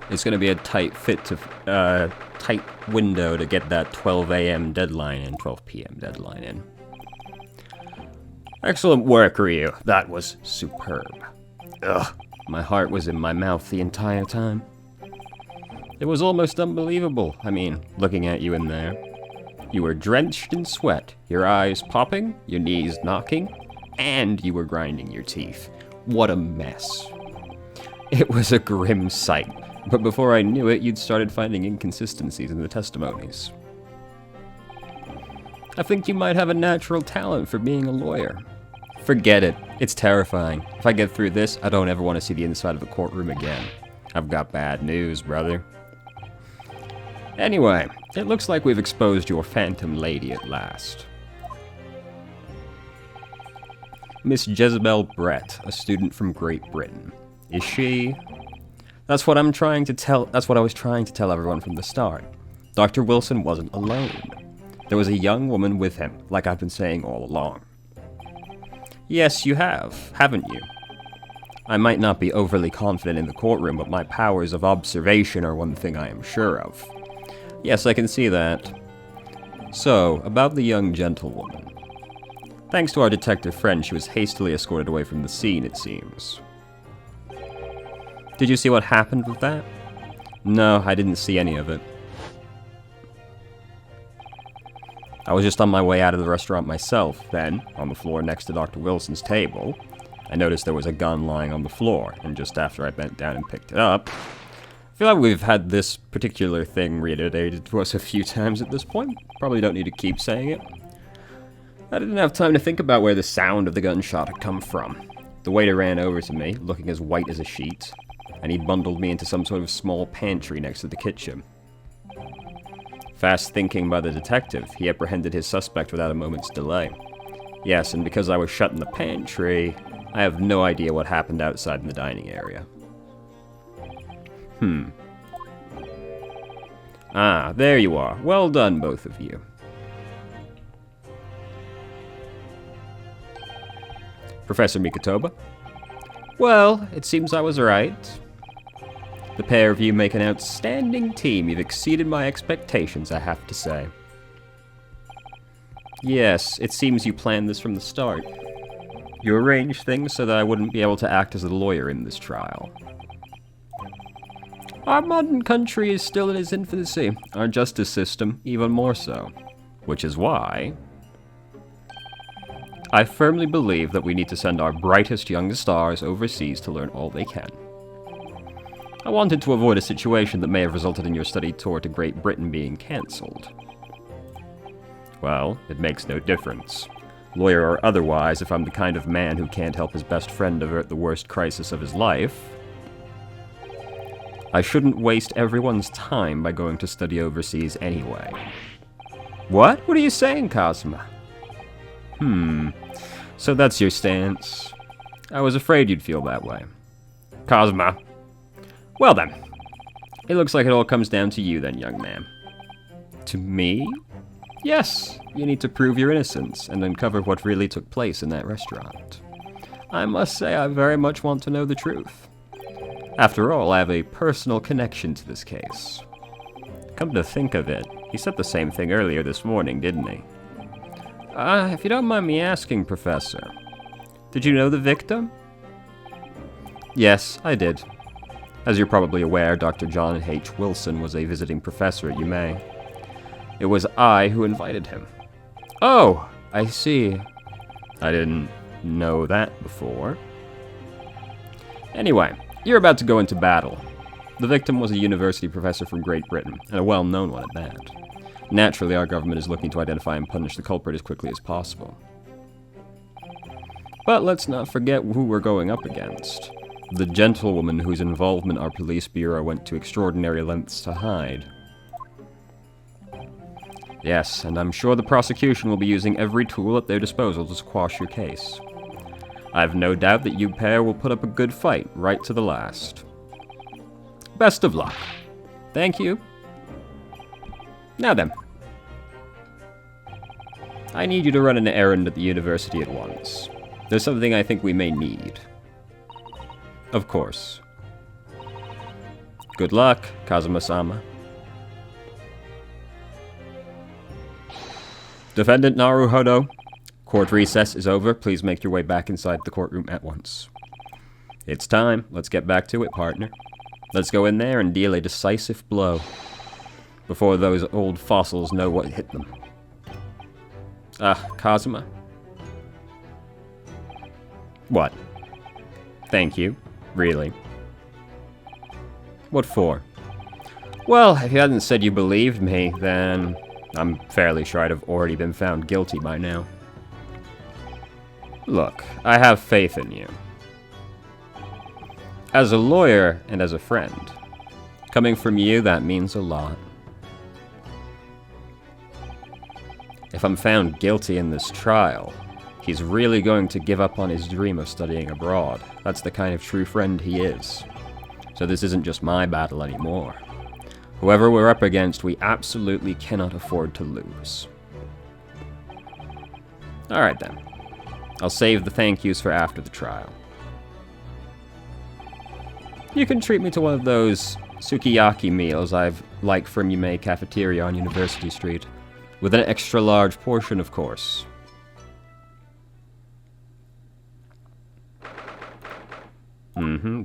It's going to be a tight window to get that 12 a.m. deadline in, 12 p.m. deadline in. Excellent work, Ryu. That was superb. Ugh, my heart was in my mouth the entire time. It was almost unbelievable. I mean, looking at you in there. You were drenched in sweat, your eyes popping, your knees knocking, and you were grinding your teeth. What a mess. It was a grim sight, but before I knew it, you'd started finding inconsistencies in the testimonies. I think you might have a natural talent for being a lawyer. Forget it. It's terrifying. If I get through this, I don't ever want to see the inside of a courtroom again. I've got bad news, brother. Anyway, it looks like we've exposed your phantom lady at last. Miss Jezebel Brett, a student from Great Britain. Is she? That's what I was trying to tell everyone from the start. Dr. Wilson wasn't alone. There was a young woman with him, like I've been saying all along. Yes, you have, haven't you? I might not be overly confident in the courtroom, but my powers of observation are one thing I am sure of. Yes, I can see that. So, about the young gentlewoman. Thanks to our detective friend, she was hastily escorted away from the scene, it seems. Did you see what happened with that? No, I didn't see any of it. I was just on my way out of the restaurant myself. Then, on the floor next to Dr. Wilson's table, I noticed there was a gun lying on the floor, and just after I bent down and picked it up, I feel like we've had this particular thing reiterated to us a few times at this point. Probably don't need to keep saying it. I didn't have time to think about where the sound of the gunshot had come from. The waiter ran over to me, looking as white as a sheet, and he bundled me into some sort of small pantry next to the kitchen. Fast thinking by the detective, he apprehended his suspect without a moment's delay. Yes, and because I was shut in the pantry, I have no idea what happened outside in the dining area. Ah, there you are. Well done, both of you. Professor Mikotoba? Well, it seems I was right. The pair of you make an outstanding team. You've exceeded my expectations, I have to say. Yes, it seems you planned this from the start. You arranged things so that I wouldn't be able to act as a lawyer in this trial. Our modern country is still in its infancy, our justice system even more so. Which is why I firmly believe that we need to send our brightest young stars overseas to learn all they can. I wanted to avoid a situation that may have resulted in your study tour to Great Britain being cancelled. Well, it makes no difference. Lawyer or otherwise, if I'm the kind of man who can't help his best friend avert the worst crisis of his life, I shouldn't waste everyone's time by going to study overseas anyway. What? What are you saying, Kazuma? So that's your stance. I was afraid you'd feel that way. Kazuma. Well then. It looks like it all comes down to you then, young man. To me? Yes, you need to prove your innocence and uncover what really took place in that restaurant. I must say I very much want to know the truth. After all, I have a personal connection to this case. Come to think of it, he said the same thing earlier this morning, didn't he? If you don't mind me asking, Professor, did you know the victim? Yes, I did. As you're probably aware, Dr. John H. Wilson was a visiting professor at UMA. It was I who invited him. Oh, I see. I didn't know that before. Anyway, you're about to go into battle. The victim was a university professor from Great Britain, and a well-known one at that. Naturally, our government is looking to identify and punish the culprit as quickly as possible. But let's not forget who we're going up against. The gentlewoman whose involvement our police bureau went to extraordinary lengths to hide. Yes, and I'm sure the prosecution will be using every tool at their disposal to squash your case. I have no doubt that you pair will put up a good fight right to the last. Best of luck. Thank you. Now then. I need you to run an errand at the university at once. There's something I think we may need. Of course. Good luck, Kazuma-sama. Defendant Naruhodo, court recess is over. Please make your way back inside the courtroom at once. It's time. Let's get back to it, partner. Let's go in there and deal a decisive blow before those old fossils know what hit them. Kazuma? What? Thank you. Really? What for? Well, if you hadn't said you believed me, then I'm fairly sure I'd have already been found guilty by now. Look, I have faith in you. As a lawyer and as a friend, coming from you, that means a lot. If I'm found guilty in this trial, he's really going to give up on his dream of studying abroad. That's the kind of true friend he is. So this isn't just my battle anymore. Whoever we're up against, we absolutely cannot afford to lose. Alright then. I'll save the thank yous for after the trial. You can treat me to one of those sukiyaki meals I've liked from Yume Cafeteria on University Street. With an extra large portion, of course.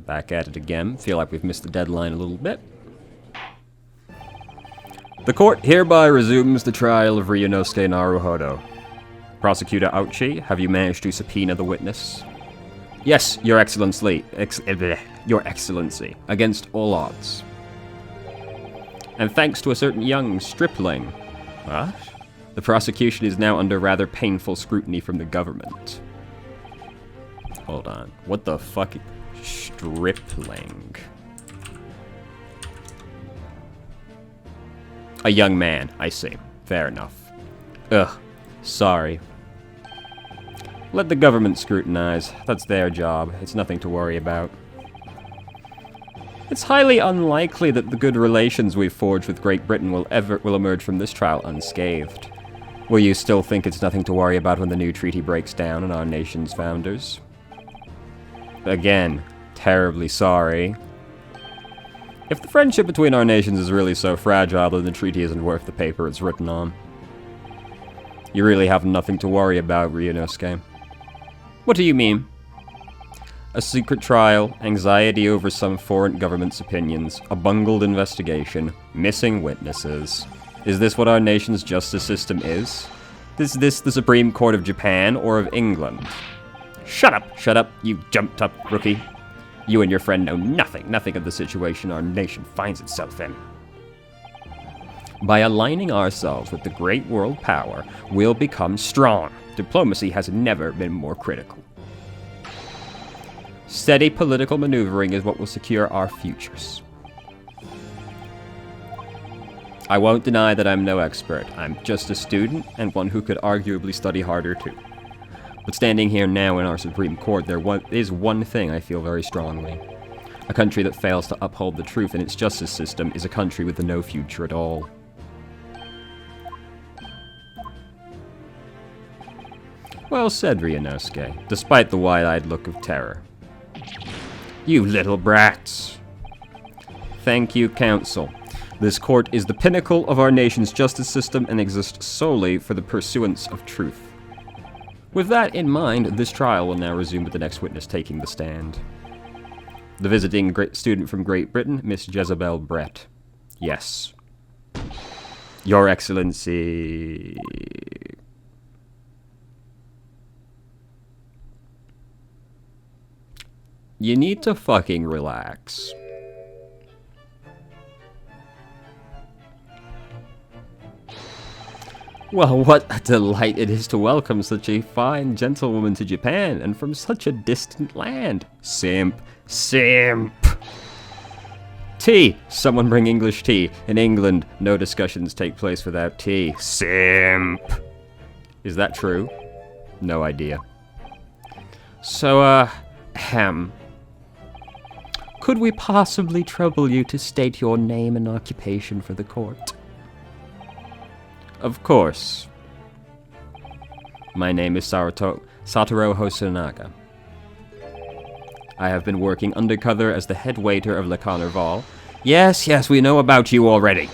Back at it again. Feel like we've missed the deadline a little bit. The court hereby resumes the trial of Ryunosuke Naruhodo. Prosecutor Ouchi, have you managed to subpoena the witness? Yes, Your Excellency. Your Excellency. Against all odds. And thanks to a certain young stripling. What? The prosecution is now under rather painful scrutiny from the government. Hold on. What the fuck? Stripling. A young man, I see. Fair enough. Ugh. Sorry. Let the government scrutinize. That's their job. It's nothing to worry about. It's highly unlikely that the good relations we've forged with Great Britain will emerge from this trial unscathed. Will you still think it's nothing to worry about when the new treaty breaks down on our nation's founders? Again, terribly sorry. If the friendship between our nations is really so fragile, then the treaty isn't worth the paper it's written on. You really have nothing to worry about, Ryunosuke. What do you mean? A secret trial, anxiety over some foreign government's opinions, a bungled investigation, missing witnesses. Is this what our nation's justice system is? Is this the Supreme Court of Japan or of England? Shut up, you jumped-up rookie. You and your friend know nothing of the situation our nation finds itself in. By aligning ourselves with the great world power, we'll become strong. Diplomacy has never been more critical. Steady political maneuvering is what will secure our futures. I won't deny that I'm no expert. I'm just a student, and one who could arguably study harder too. But standing here now in our Supreme Court, there is one thing I feel very strongly. A country that fails to uphold the truth in its justice system is a country with no future at all. Well said, Ryunosuke, despite the wide-eyed look of terror. You little brats. Thank you, Counsel. This court is the pinnacle of our nation's justice system and exists solely for the pursuance of truth. With that in mind, this trial will now resume with the next witness taking the stand. The visiting student from Great Britain, Miss Jezebel Brett. Yes. Your Excellency... You need to fucking relax. Well, what a delight it is to welcome such a fine gentlewoman to Japan, and from such a distant land. Simp. Simp. Tea. Someone bring English tea. In England, no discussions take place without tea. Simp. Is that true? No idea. So, could we possibly trouble you to state your name and occupation for the court? Of course. My name is Satoru Hosonaga. I have been working undercover as the head waiter of Le Carnival, Yes, yes, we know about you already.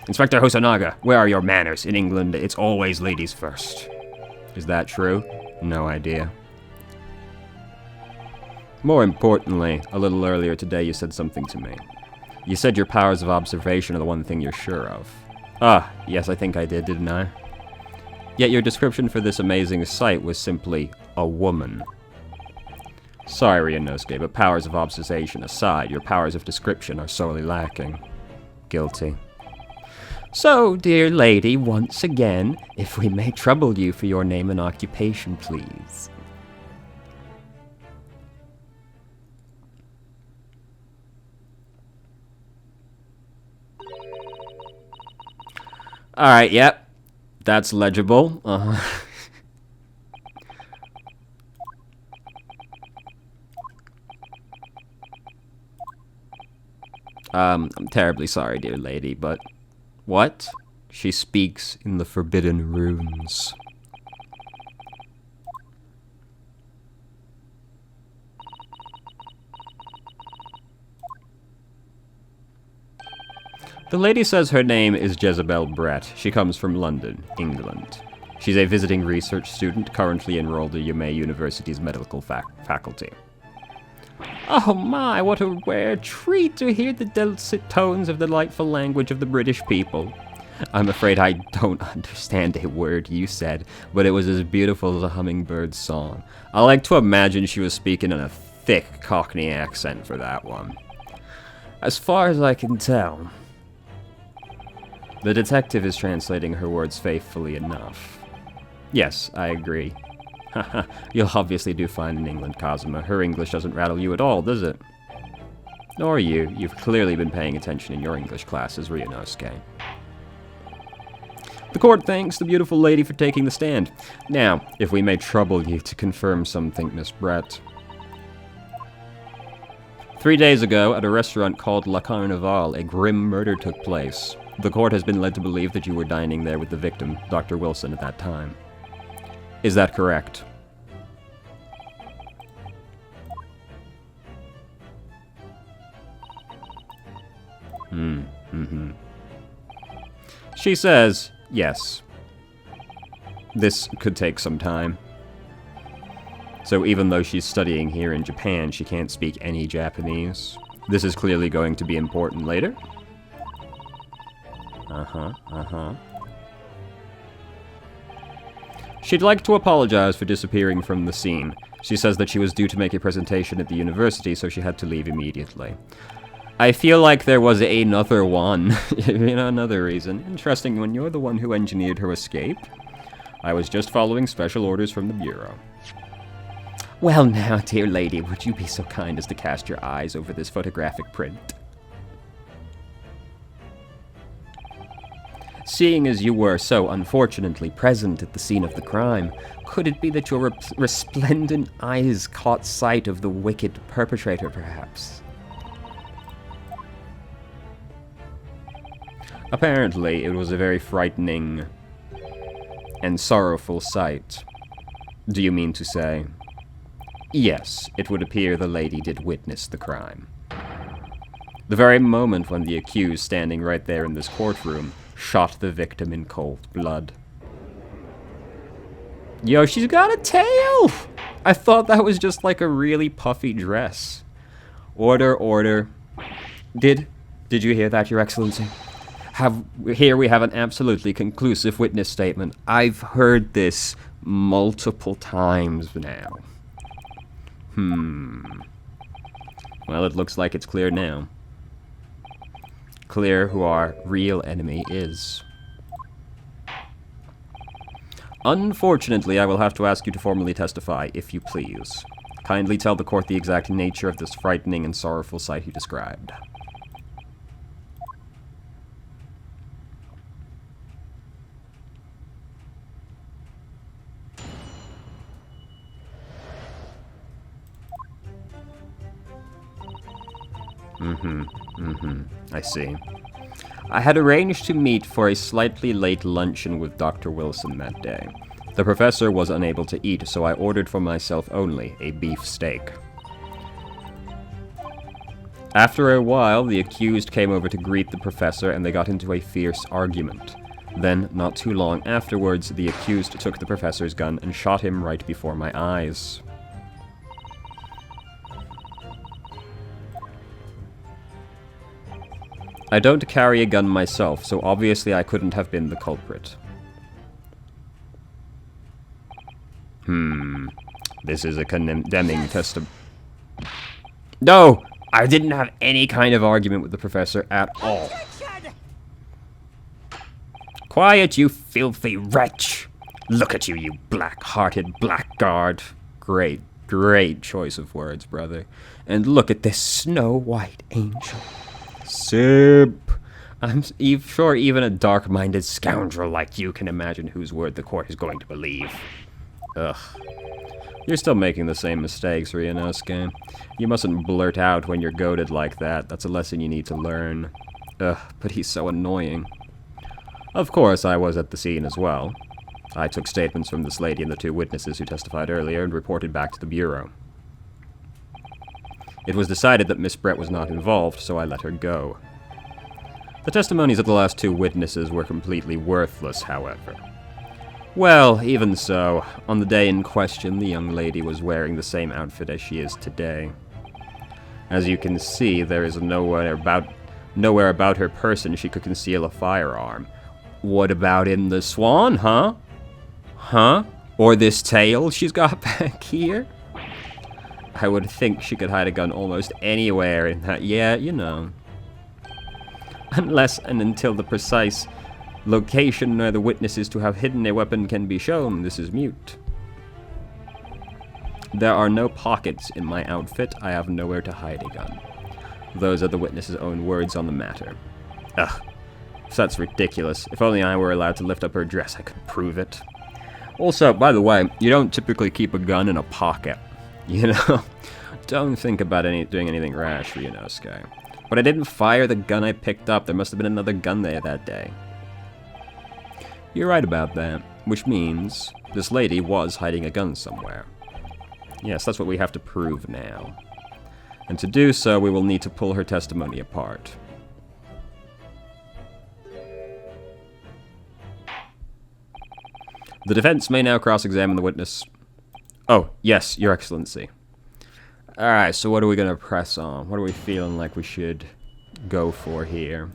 Inspector Hosonaga, where are your manners? In England, it's always ladies first. Is that true? No idea. More importantly, a little earlier today you said something to me. You said your powers of observation are the one thing you're sure of. Ah, yes, I think I did, didn't I? Yet your description for this amazing sight was simply a woman. Sorry, Ryunosuke, but powers of observation aside, your powers of description are sorely lacking. Guilty. So, dear lady, once again, if we may trouble you for your name and occupation, please. Alright, yep. That's legible. I'm terribly sorry, dear lady, but... What? She speaks in the forbidden runes. The lady says her name is Jezebel Brett. She comes from London, England. She's a visiting research student currently enrolled at Yumei University's medical faculty. Oh my, what a rare treat to hear the dulcet tones of the delightful language of the British people. I'm afraid I don't understand a word you said, but it was as beautiful as a hummingbird's song. I like to imagine she was speaking in a thick Cockney accent for that one. As far as I can tell, the detective is translating her words faithfully enough. Yes, I agree. Haha, you'll obviously do fine in England, Kazuma. Her English doesn't rattle you at all, does it? Nor you. You've clearly been paying attention in your English classes, Ryunosuke. The court thanks the beautiful lady for taking the stand. Now, if we may trouble you to confirm something, Miss Brett. 3 days ago, at a restaurant called La Carnival, a grim murder took place. The court has been led to believe that you were dining there with the victim, Dr. Wilson, at that time. Is that correct? She says, yes. This could take some time. So even though she's studying here in Japan, she can't speak any Japanese. This is clearly going to be important later. She'd like to apologize for disappearing from the scene. She says that she was due to make a presentation at the university, so she had to leave immediately. I feel like there was another one. Another reason. Interesting when you're the one who engineered her escape. I was just following special orders from the Bureau. Well now, dear lady, would you be so kind as to cast your eyes over this photographic print? Seeing as you were so unfortunately present at the scene of the crime, could it be that your resplendent eyes caught sight of the wicked perpetrator, perhaps? Apparently, it was a very frightening and sorrowful sight. Do you mean to say? Yes, it would appear the lady did witness the crime. The very moment when the accused, standing right there in this courtroom, shot the victim in cold blood. Yo, she's got a tail! I thought that was just like a really puffy dress. Order, order. Did you hear that, Your Excellency? Here we have an absolutely conclusive witness statement. I've heard this multiple times now. Well, it looks like it's clear now. Clear who our real enemy is. Unfortunately, I will have to ask you to formally testify, if you please. Kindly tell the court the exact nature of this frightening and sorrowful sight you described. I see. I had arranged to meet for a slightly late luncheon with Dr. Wilson that day. The professor was unable to eat, so I ordered for myself only a beef steak. After a while, the accused came over to greet the professor and they got into a fierce argument. Then, not too long afterwards, the accused took the professor's gun and shot him right before my eyes. I don't carry a gun myself, so obviously I couldn't have been the culprit. This is a condemning testimony. No! I didn't have any kind of argument with the professor at all. Quiet, you filthy wretch! Look at you, you black-hearted blackguard. Great, great choice of words, brother. And look at this snow-white angel. Simp! I'm sure even a dark-minded scoundrel like you can imagine whose word the court is going to believe. Ugh. You're still making the same mistakes, Ryunosuke. You mustn't blurt out when you're goaded like that. That's a lesson you need to learn. Ugh, but he's so annoying. Of course, I was at the scene as well. I took statements from this lady and the 2 witnesses who testified earlier and reported back to the Bureau. It was decided that Miss Brett was not involved, so I let her go. The testimonies of the last 2 witnesses were completely worthless, however. Well, even so, on the day in question, the young lady was wearing the same outfit as she is today. As you can see, there is nowhere about her person she could conceal a firearm. What about in the swan, huh? Huh? Or this tail she's got back here? I would think she could hide a gun almost anywhere in that, yeah, you know. Unless and until the precise location where the witness is to have hidden a weapon can be shown, this is mute. There are no pockets in my outfit. I have nowhere to hide a gun. Those are the witness's own words on the matter. Ugh. That's ridiculous. If only I were allowed to lift up her dress, I could prove it. Also, by the way, you don't typically keep a gun in a pocket. You know? Don't think about doing anything rash, Ryunosuke. But I didn't fire the gun I picked up. There must have been another gun there that day. You're right about that, which means this lady was hiding a gun somewhere. Yes, that's what we have to prove now. And to do so, we will need to pull her testimony apart. The defense may now cross-examine the witness. Oh, yes, Your Excellency. Alright, so what are we going to press on? What are we feeling like we should go for here?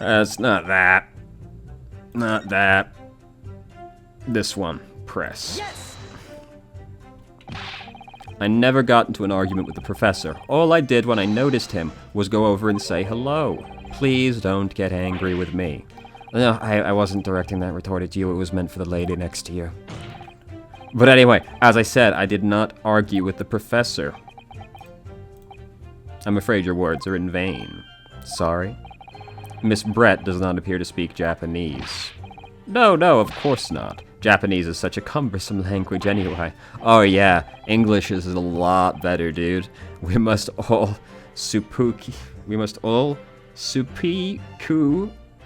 It's not that. Not that. This one. Press. Yes! I never got into an argument with the professor. All I did when I noticed him was go over and say hello. Please don't get angry with me. No, I wasn't directing that retort at you. It was meant for the lady next to you. But anyway, as I said, I did not argue with the professor. I'm afraid your words are in vain. Sorry. Miss Brett does not appear to speak Japanese. No, of course not. Japanese is such a cumbersome language anyway. Oh yeah, English is a lot better, dude. We must all supiku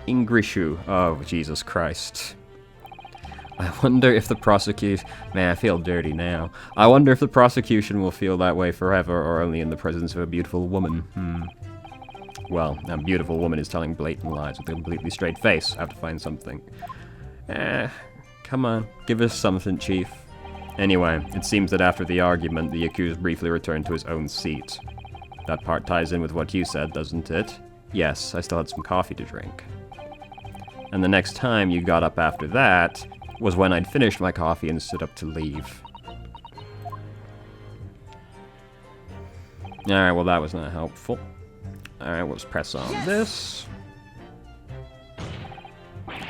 Ingrishu. Oh, Jesus Christ. I wonder if the prosecution... Man, I feel dirty now. I wonder if the prosecution will feel that way forever or only in the presence of a beautiful woman. Well, a beautiful woman is telling blatant lies with a completely straight face. I have to find something. Come on. Give us something, Chief. Anyway, it seems that after the argument, the accused briefly returned to his own seat. That part ties in with what you said, doesn't it? Yes, I still had some coffee to drink. And the next time you got up after that was when I'd finished my coffee and stood up to leave. Alright, well that was not helpful. Alright, let's press on this.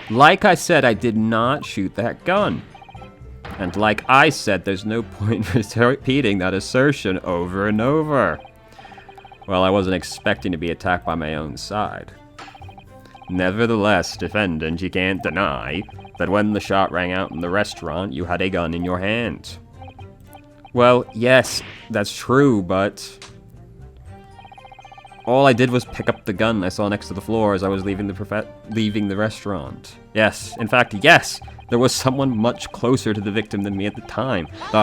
Like I said, I did not shoot that gun. And like I said, there's no point in repeating that assertion over and over. Well, I wasn't expecting to be attacked by my own side. Nevertheless, defendant, you can't deny that when the shot rang out in the restaurant, you had a gun in your hand. Well, yes, that's true, but... all I did was pick up the gun I saw next to the floor as I was leaving the restaurant. Yes, in fact, yes! There was someone much closer to the victim than me at the time. The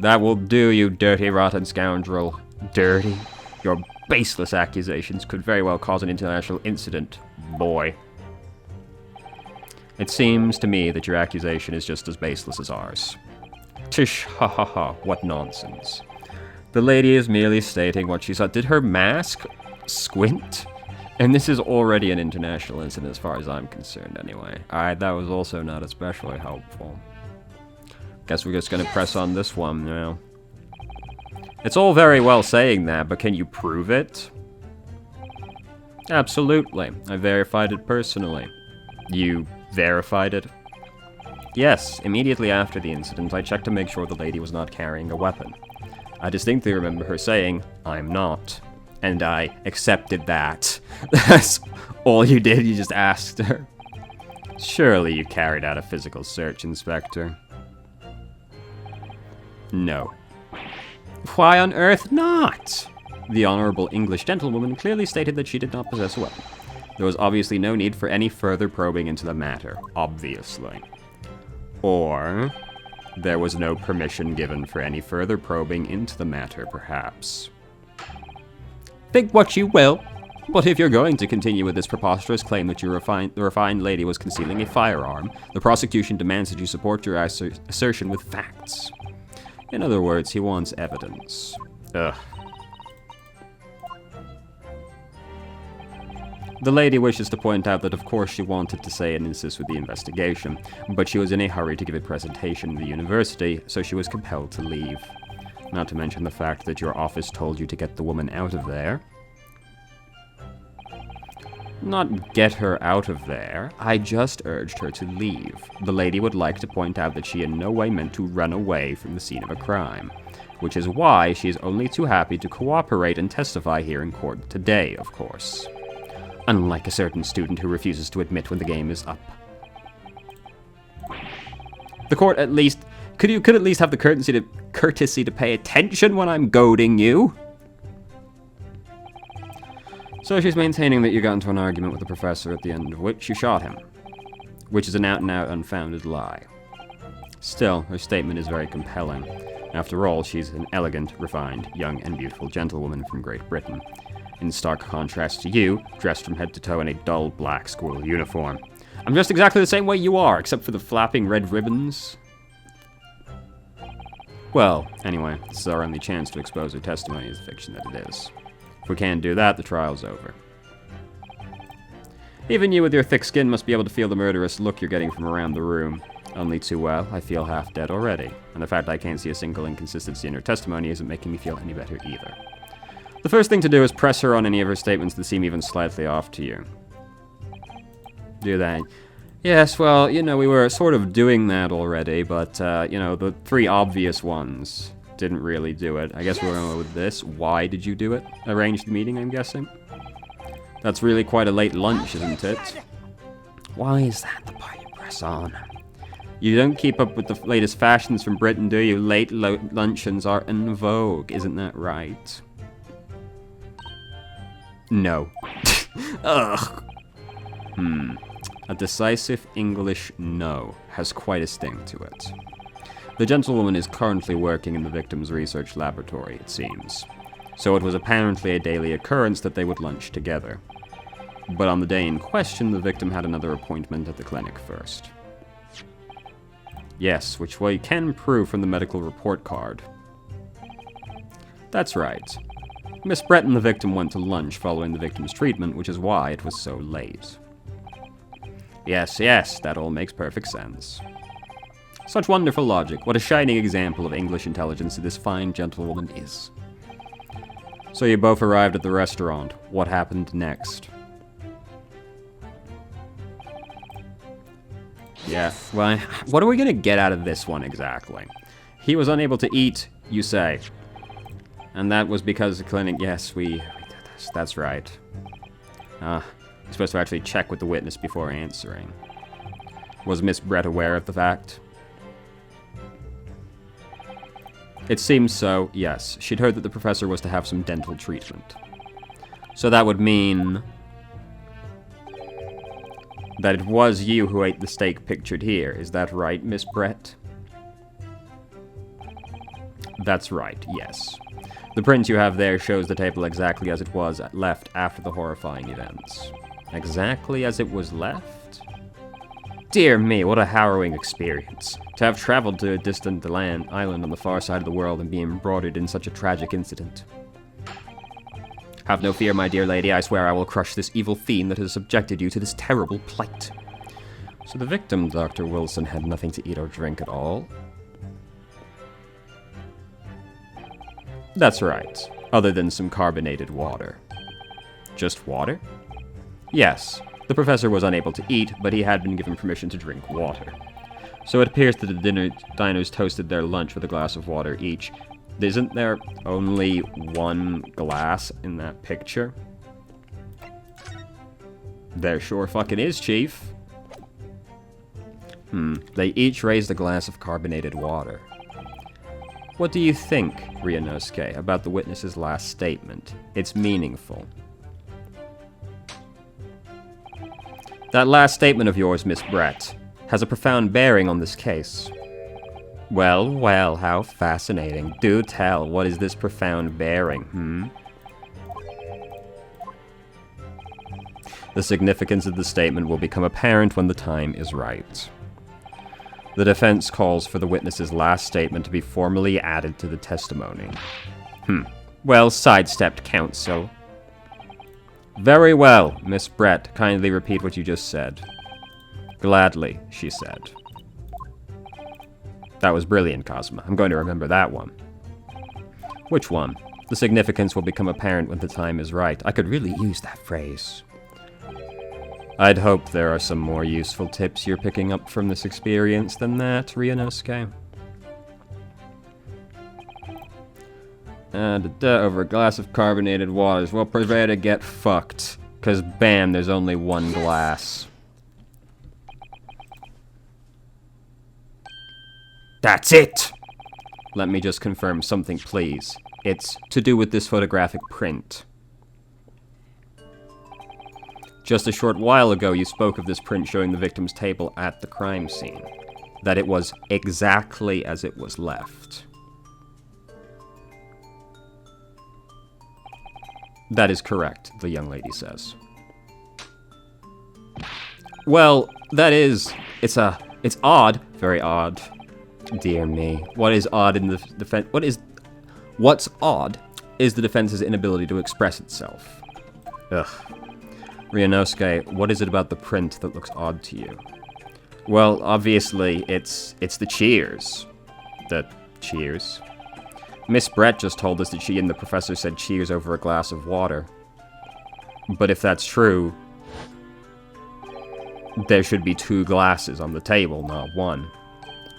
That will do, you dirty, rotten scoundrel. Dirty? Your baseless accusations could very well cause an international incident, boy. It seems to me that your accusation is just as baseless as ours. Tish, ha ha ha, what nonsense. The lady is merely stating what she saw. Did her mask squint? And this is already an international incident as far as I'm concerned anyway. Alright, that was also not especially helpful. Guess we're just gonna press on this one now. It's all very well saying that, but can you prove it? Absolutely. I verified it personally. You verified it? Yes, immediately after the incident, I checked to make sure the lady was not carrying a weapon. I distinctly remember her saying, "I'm not." And I accepted that. That's all you did, you just asked her. Surely you carried out a physical search, Inspector. No. Why on earth not? The Honorable English gentlewoman clearly stated that she did not possess a weapon. There was obviously no need for any further probing into the matter, obviously. Or there was no permission given for any further probing into the matter, perhaps. Think what you will, but if you're going to continue with this preposterous claim that the refined lady was concealing a firearm, the prosecution demands that you support your assertion with facts. In other words, he wants evidence. Ugh. The lady wishes to point out that of course she wanted to say and insist with the investigation, but she was in a hurry to give a presentation in the university, so she was compelled to leave. Not to mention the fact that your office told you to get the woman out of there. Not get her out of there, I just urged her to leave. The lady would like to point out that she in no way meant to run away from the scene of a crime, which is why she is only too happy to cooperate and testify here in court today, of course. Unlike a certain student who refuses to admit when the game is up. The court at least... Could at least have the courtesy to pay attention when I'm goading you? So she's maintaining that you got into an argument with the professor at the end of which you shot him. Which is an out-and-out unfounded lie. Still, her statement is very compelling. After all, she's an elegant, refined, young and beautiful gentlewoman from Great Britain. In stark contrast to you, dressed from head to toe in a dull black school uniform. I'm dressed exactly the same way you are, except for the flapping red ribbons. Well, anyway, this is our only chance to expose her testimony as the fiction that it is. If we can't do that, the trial's over. Even you with your thick skin must be able to feel the murderous look you're getting from around the room. Only too well, I feel half dead already, and the fact I can't see a single inconsistency in her testimony isn't making me feel any better either. The first thing to do is press her on any of her statements that seem even slightly off to you. Do that. Yes, well, you know, we were sort of doing that already, but, you know, the three obvious ones didn't really do it. I guess we're going with this. Why did you do it? Arrange the meeting, I'm guessing? That's really quite a late lunch, isn't it? Why is that the part you press on? You don't keep up with the latest fashions from Britain, do you? Late luncheons are in vogue, isn't that right? No. Ugh. A decisive English no has quite a sting to it. The gentlewoman is currently working in the victim's research laboratory, it seems. So it was apparently a daily occurrence that they would lunch together. But on the day in question, the victim had another appointment at the clinic first. Yes, which we can prove from the medical report card. That's right. Miss Brett and the victim went to lunch following the victim's treatment, which is why it was so late. Yes, that all makes perfect sense. Such wonderful logic. What a shining example of English intelligence this fine gentlewoman is. So you both arrived at the restaurant. What happened next? Yeah, well, what are we gonna get out of this one exactly? He was unable to eat, you say. And that was because the clinic... Yes, we did this. That's right. You're supposed to actually check with the witness before answering. Was Miss Brett aware of the fact? It seems so, yes. She'd heard that the professor was to have some dental treatment. So that would mean... that it was you who ate the steak pictured here. Is that right, Miss Brett? That's right, yes. The print you have there shows the table exactly as it was left after the horrifying events. Exactly as it was left? Dear me, what a harrowing experience. To have traveled to a distant island on the far side of the world and be embroidered in such a tragic incident. Have no fear, my dear lady, I swear I will crush this evil fiend that has subjected you to this terrible plight. So the victim, Dr. Wilson, had nothing to eat or drink at all? That's right, other than some carbonated water. Just water? Yes, the professor was unable to eat, but he had been given permission to drink water. So it appears that the diners toasted their lunch with a glass of water each. Isn't there only one glass in that picture? There sure fucking is, Chief. They each raised a glass of carbonated water. What do you think, Ryunosuke, about the witness's last statement? It's meaningful. That last statement of yours, Miss Brett, has a profound bearing on this case. Well, well, how fascinating. Do tell, what is this profound bearing, The significance of the statement will become apparent when the time is right. The defense calls for the witness's last statement to be formally added to the testimony. Well, sidestepped, counsel. Very well, Miss Brett, kindly repeat what you just said. Gladly, she said. That was brilliant, Cosma. I'm going to remember that one. Which one? The significance will become apparent when the time is right. I could really use that phrase. I'd hope there are some more useful tips you're picking up from this experience than that, Ryunosuke. Over a glass of carbonated waters. Well, prepare to get fucked. 'Cause bam, there's only one glass. That's it! Let me just confirm something, please. It's to do with this photographic print. Just a short while ago, you spoke of this print showing the victim's table at the crime scene. That it was exactly as it was left. That is correct, the young lady says. Well, that is... It's odd. Very odd. Dear me. What is odd in the defense... What's odd is the defense's inability to express itself. Ugh. Ryunosuke, what is it about the print that looks odd to you? Well, obviously, it's the cheers. The cheers? Miss Brett just told us that she and the professor said cheers over a glass of water. But if that's true, there should be 2 glasses on the table, not 1.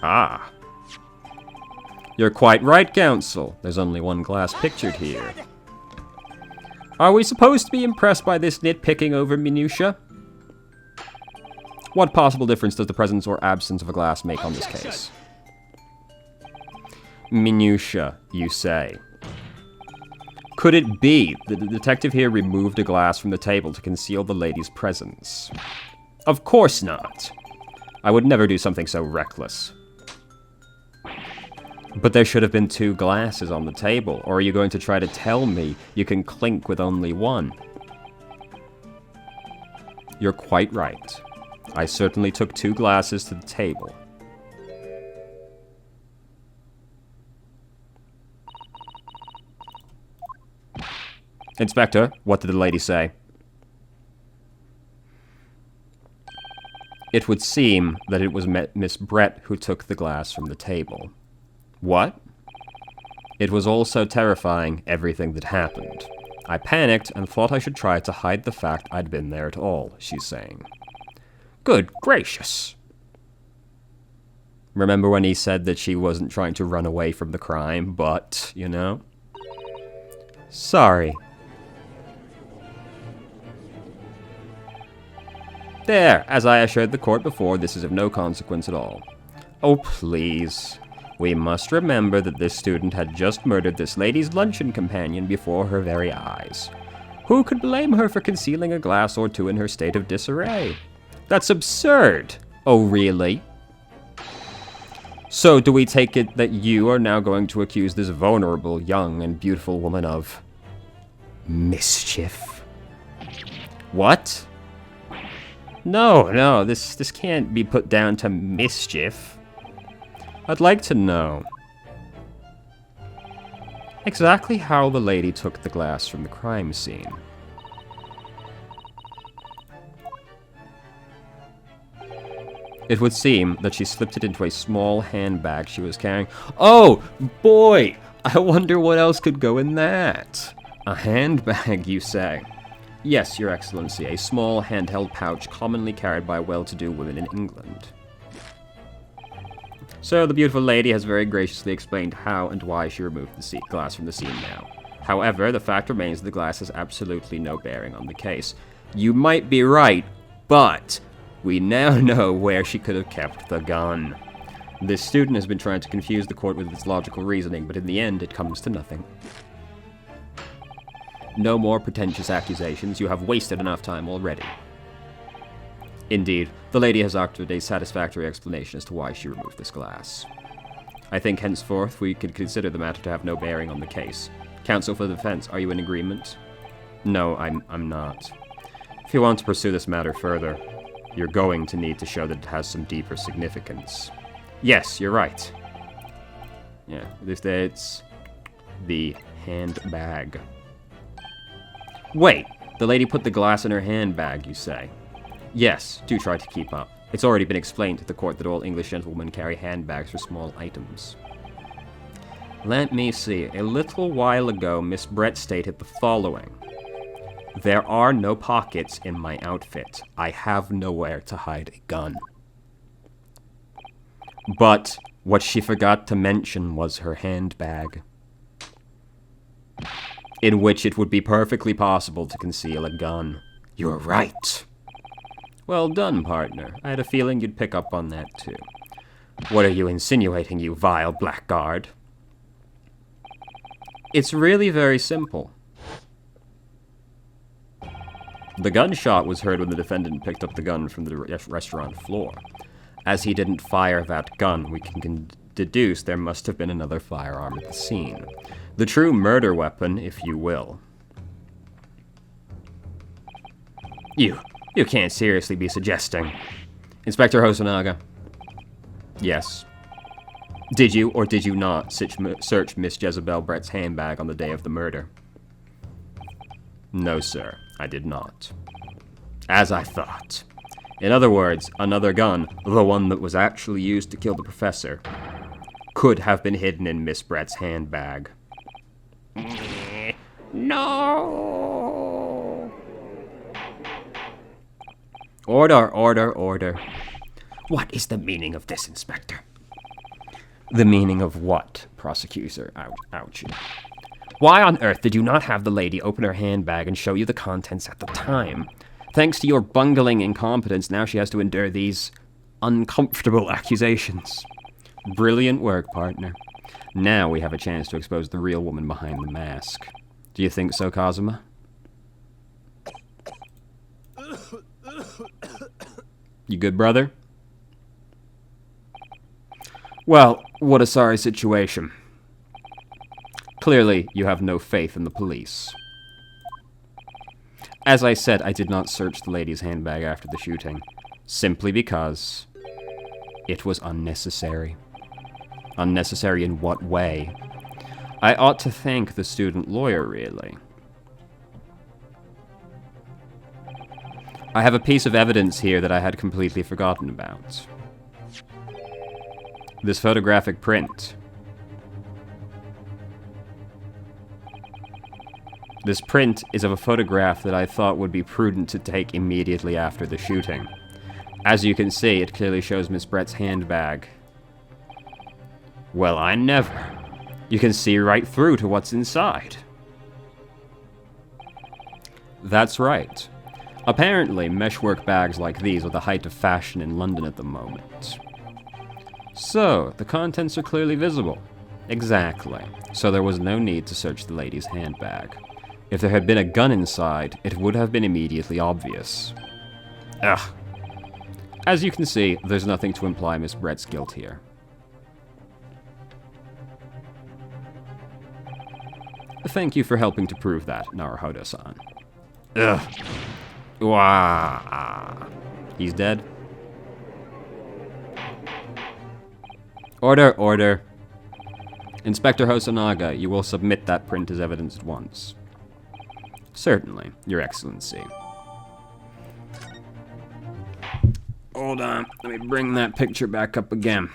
Ah. You're quite right, Counsel. There's only 1 glass pictured here. Are we supposed to be impressed by this nitpicking over minutiae? What possible difference does the presence or absence of a glass make on this case? Minutiae, you say. Could it be that the detective here removed a glass from the table to conceal the lady's presence? Of course not. I would never do something so reckless. But there should have been 2 glasses on the table, or are you going to try to tell me you can clink with only 1? You're quite right. I certainly took 2 glasses to the table. Inspector, what did the lady say? It would seem that it was Miss Brett who took the glass from the table. What? It was all so terrifying, everything that happened. I panicked and thought I should try to hide the fact I'd been there at all, she's saying. Good gracious. Remember when he said that she wasn't trying to run away from the crime, but, you know? Sorry. There, as I assured the court before, this is of no consequence at all. Oh, please. We must remember that this student had just murdered this lady's luncheon companion before her very eyes. Who could blame her for concealing a glass or 2 in her state of disarray? That's absurd! Oh, really? So, do we take it that you are now going to accuse this vulnerable, young, and beautiful woman of mischief? What? No, this can't be put down to mischief. I'd like to know exactly how the lady took the glass from the crime scene. It would seem that she slipped it into a small handbag she was carrying. Oh, boy! I wonder what else could go in that. A handbag, you say? Yes, Your Excellency, a small handheld pouch commonly carried by well-to-do women in England. So the beautiful lady has very graciously explained how and why she removed the glass from the scene now. However, the fact remains the glass has absolutely no bearing on the case. You might be right, but we now know where she could have kept the gun. This student has been trying to confuse the court with its logical reasoning, but in the end it comes to nothing. No more pretentious accusations, you have wasted enough time already. Indeed, the lady has offered a satisfactory explanation as to why she removed this glass. I think henceforth we could consider the matter to have no bearing on the case. Counsel for the defense, are you in agreement? No, I'm not. If you want to pursue this matter further, you're going to need to show that it has some deeper significance. Yes, you're right. Yeah, it's the handbag. Wait, the lady put the glass in her handbag, you say? Yes, do try to keep up. It's already been explained to the court that all English gentlemen carry handbags for small items. Let me see. A little while ago, Miss Brett stated the following. There are no pockets in my outfit. I have nowhere to hide a gun. But what she forgot to mention was her handbag, in which it would be perfectly possible to conceal a gun. You're right. Well done, partner. I had a feeling you'd pick up on that, too. What are you insinuating, you vile blackguard? It's really very simple. The gunshot was heard when the defendant picked up the gun from the restaurant floor. As he didn't fire that gun, we can deduce there must have been another firearm at the scene. The true murder weapon, if you will. You can't seriously be suggesting. Inspector Hosonaga. Yes. Did you or did you not search Miss Jezebel Brett's handbag on the day of the murder? No, sir, I did not. As I thought. In other words, another gun, the one that was actually used to kill the professor, could have been hidden in Miss Brett's handbag. No! Order. What is the meaning of this, Inspector? The meaning of what, Prosecutor Ouchie? Why on earth did you not have the lady open her handbag and show you the contents at the time? Thanks to your bungling incompetence, now she has to endure these uncomfortable accusations. Brilliant work, partner. Now we have a chance to expose the real woman behind the mask. Do you think so, Kazuma? You good, brother? Well, what a sorry situation. Clearly, you have no faith in the police. As I said, I did not search the lady's handbag after the shooting, simply because it was unnecessary. Unnecessary in what way? I ought to thank the student lawyer, really. I have a piece of evidence here that I had completely forgotten about. This photographic print. This print is of a photograph that I thought would be prudent to take immediately after the shooting. As you can see, it clearly shows Miss Brett's handbag. Well, I never. You can see right through to what's inside. That's right. Apparently, meshwork bags like these are the height of fashion in London at the moment. So, the contents are clearly visible. Exactly. So there was no need to search the lady's handbag. If there had been a gun inside, it would have been immediately obvious. Ugh. As you can see, there's nothing to imply Miss Brett's guilt here. Thank you for helping to prove that, Naruhodo-san. Ugh. Wah. He's dead. Order, order. Inspector Hosonaga, you will submit that print as evidence at once. Certainly, Your Excellency. Hold on, let me bring that picture back up again.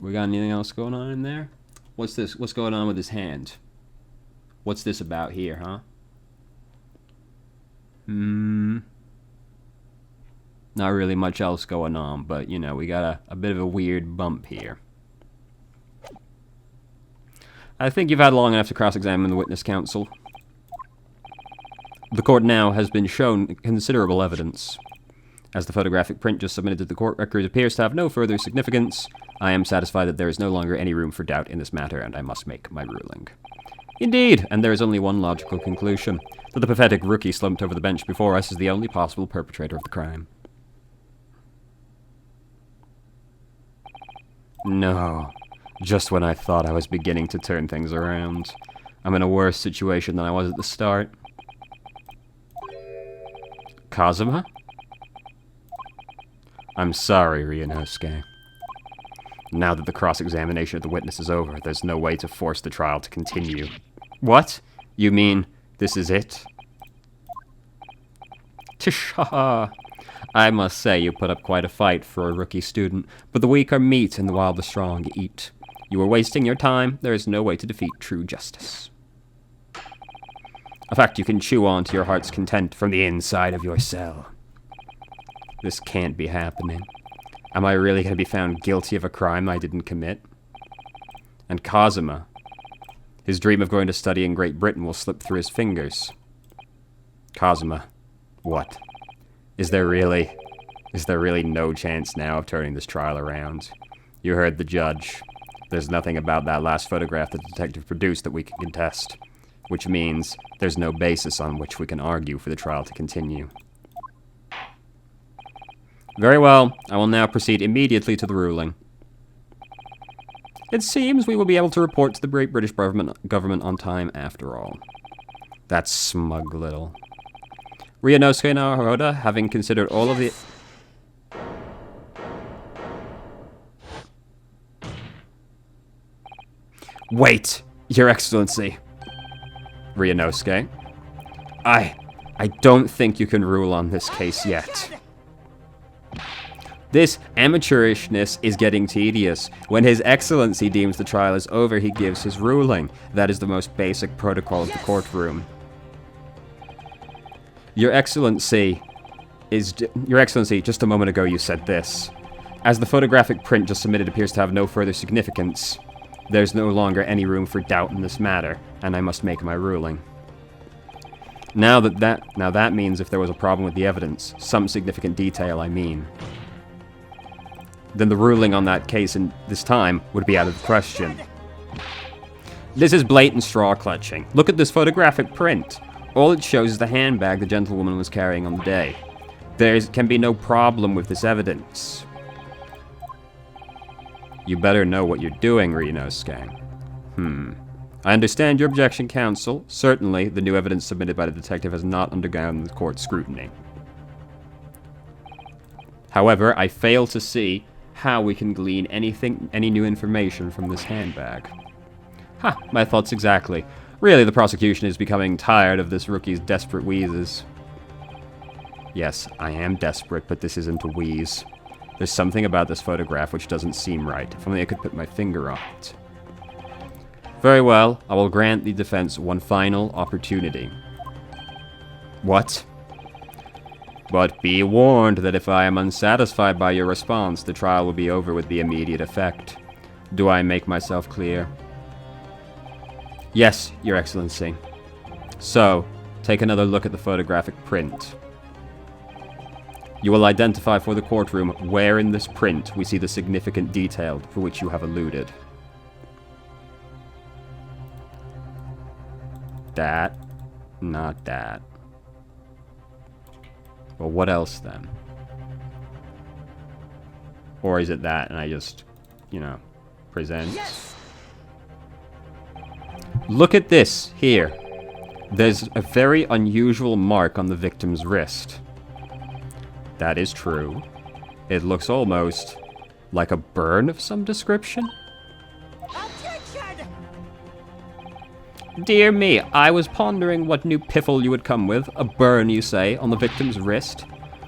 We got anything else going on in there? What's this? What's going on with his hand? What's this about here, huh? Not really much else going on, but, you know, we got a bit of a weird bump here. I think you've had long enough to cross-examine the witness counsel. The court now has been shown considerable evidence. As the photographic print just submitted to the court record appears to have no further significance, I am satisfied that there is no longer any room for doubt in this matter, and I must make my ruling. Indeed, and there is only one logical conclusion, that the pathetic rookie slumped over the bench before us is the only possible perpetrator of the crime. No. Just when I thought I was beginning to turn things around. I'm in a worse situation than I was at the start. Kazuma? I'm sorry, Ryunosuke. Now that the cross-examination of the witness is over, there's no way to force the trial to continue. What? You mean this is it? Tisha! I must say you put up quite a fight for a rookie student, but the weak are meat and while the strong eat. You are wasting your time. There is no way to defeat true justice. A fact you can chew on to your heart's content from the inside of your cell. This can't be happening. Am I really going to be found guilty of a crime I didn't commit? And Kazuma, his dream of going to study in Great Britain will slip through his fingers. Kazuma, what? Is there really no chance now of turning this trial around? You heard the judge. There's nothing about that last photograph the detective produced that we can contest, which means there's no basis on which we can argue for the trial to continue. Very well, I will now proceed immediately to the ruling. It seems we will be able to report to the Great British government on time after all. That smug little... Ryunosuke Naruhodo, having considered all of the... Wait, Your Excellency. Ryunosuke. I don't think you can rule on this case yet. This amateurishness is getting tedious. When His Excellency deems the trial is over, he gives his ruling. That is the most basic protocol of the courtroom. Your Excellency, just a moment ago you said this. As the photographic print just submitted appears to have no further significance, there's no longer any room for doubt in this matter, and I must make my ruling. Now that means if there was a problem with the evidence, some significant detail I mean, then the ruling on that case in this time would be out of the question. This is blatant straw clutching. Look at this photographic print. All it shows is the handbag the gentlewoman was carrying on the day. There can be no problem with this evidence. You better know what you're doing, Ryunosuke. I understand your objection, counsel. Certainly, the new evidence submitted by the detective has not undergone the court's scrutiny. However, I fail to see how we can glean any new information from this handbag. Ha, my thoughts exactly. Really, the prosecution is becoming tired of this rookie's desperate wheezes. Yes, I am desperate, but this isn't a wheeze. There's something about this photograph which doesn't seem right. If only I could put my finger on it. Very well, I will grant the defense one final opportunity. What? But be warned that if I am unsatisfied by your response, the trial will be over with the immediate effect. Do I make myself clear? Yes, Your Excellency. So, take another look at the photographic print. You will identify for the courtroom where in this print we see the significant detail for which you have alluded. That, not that. Well, what else then? Or is it that and I just, present? Yes. Look at this, here. There's a very unusual mark on the victim's wrist. That is true. It looks almost like a burn of some description. Objection! Dear me, I was pondering what new piffle you would come with. A burn, you say, on the victim's wrist?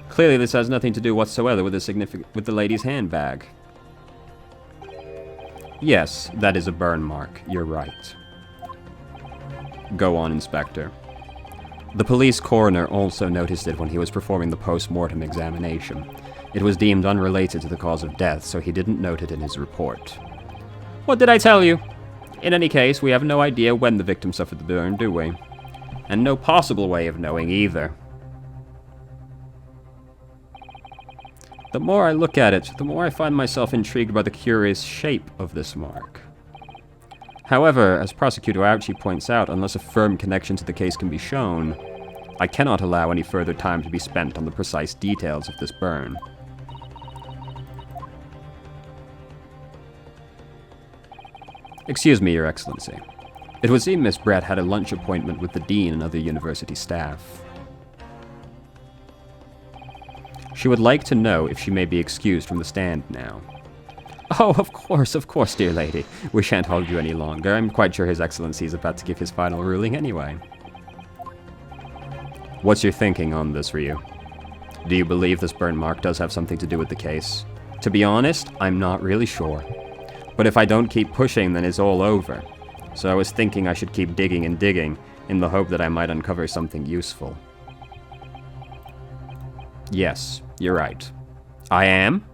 Clearly this has nothing to do whatsoever with the lady's handbag. Yes, that is a burn mark. You're right. Go on, Inspector. The police coroner also noticed it when he was performing the post-mortem examination. It was deemed unrelated to the cause of death, so he didn't note it in his report. What did I tell you? In any case, we have no idea when the victim suffered the burn, do we? And no possible way of knowing either. The more I look at it, the more I find myself intrigued by the curious shape of this mark. However, as Prosecutor Ouchie points out, unless a firm connection to the case can be shown, I cannot allow any further time to be spent on the precise details of this burn. Excuse me, Your Excellency. It would seem Miss Brett had a lunch appointment with the Dean and other university staff. She would like to know if she may be excused from the stand now. Oh, of course, dear lady. We shan't hold you any longer. I'm quite sure His Excellency is about to give his final ruling anyway. What's your thinking on this, Ryu? Do you believe this burn mark does have something to do with the case? To be honest, I'm not really sure. But if I don't keep pushing, then it's all over. So I was thinking I should keep digging and digging, in the hope that I might uncover something useful. Yes, you're right. I am?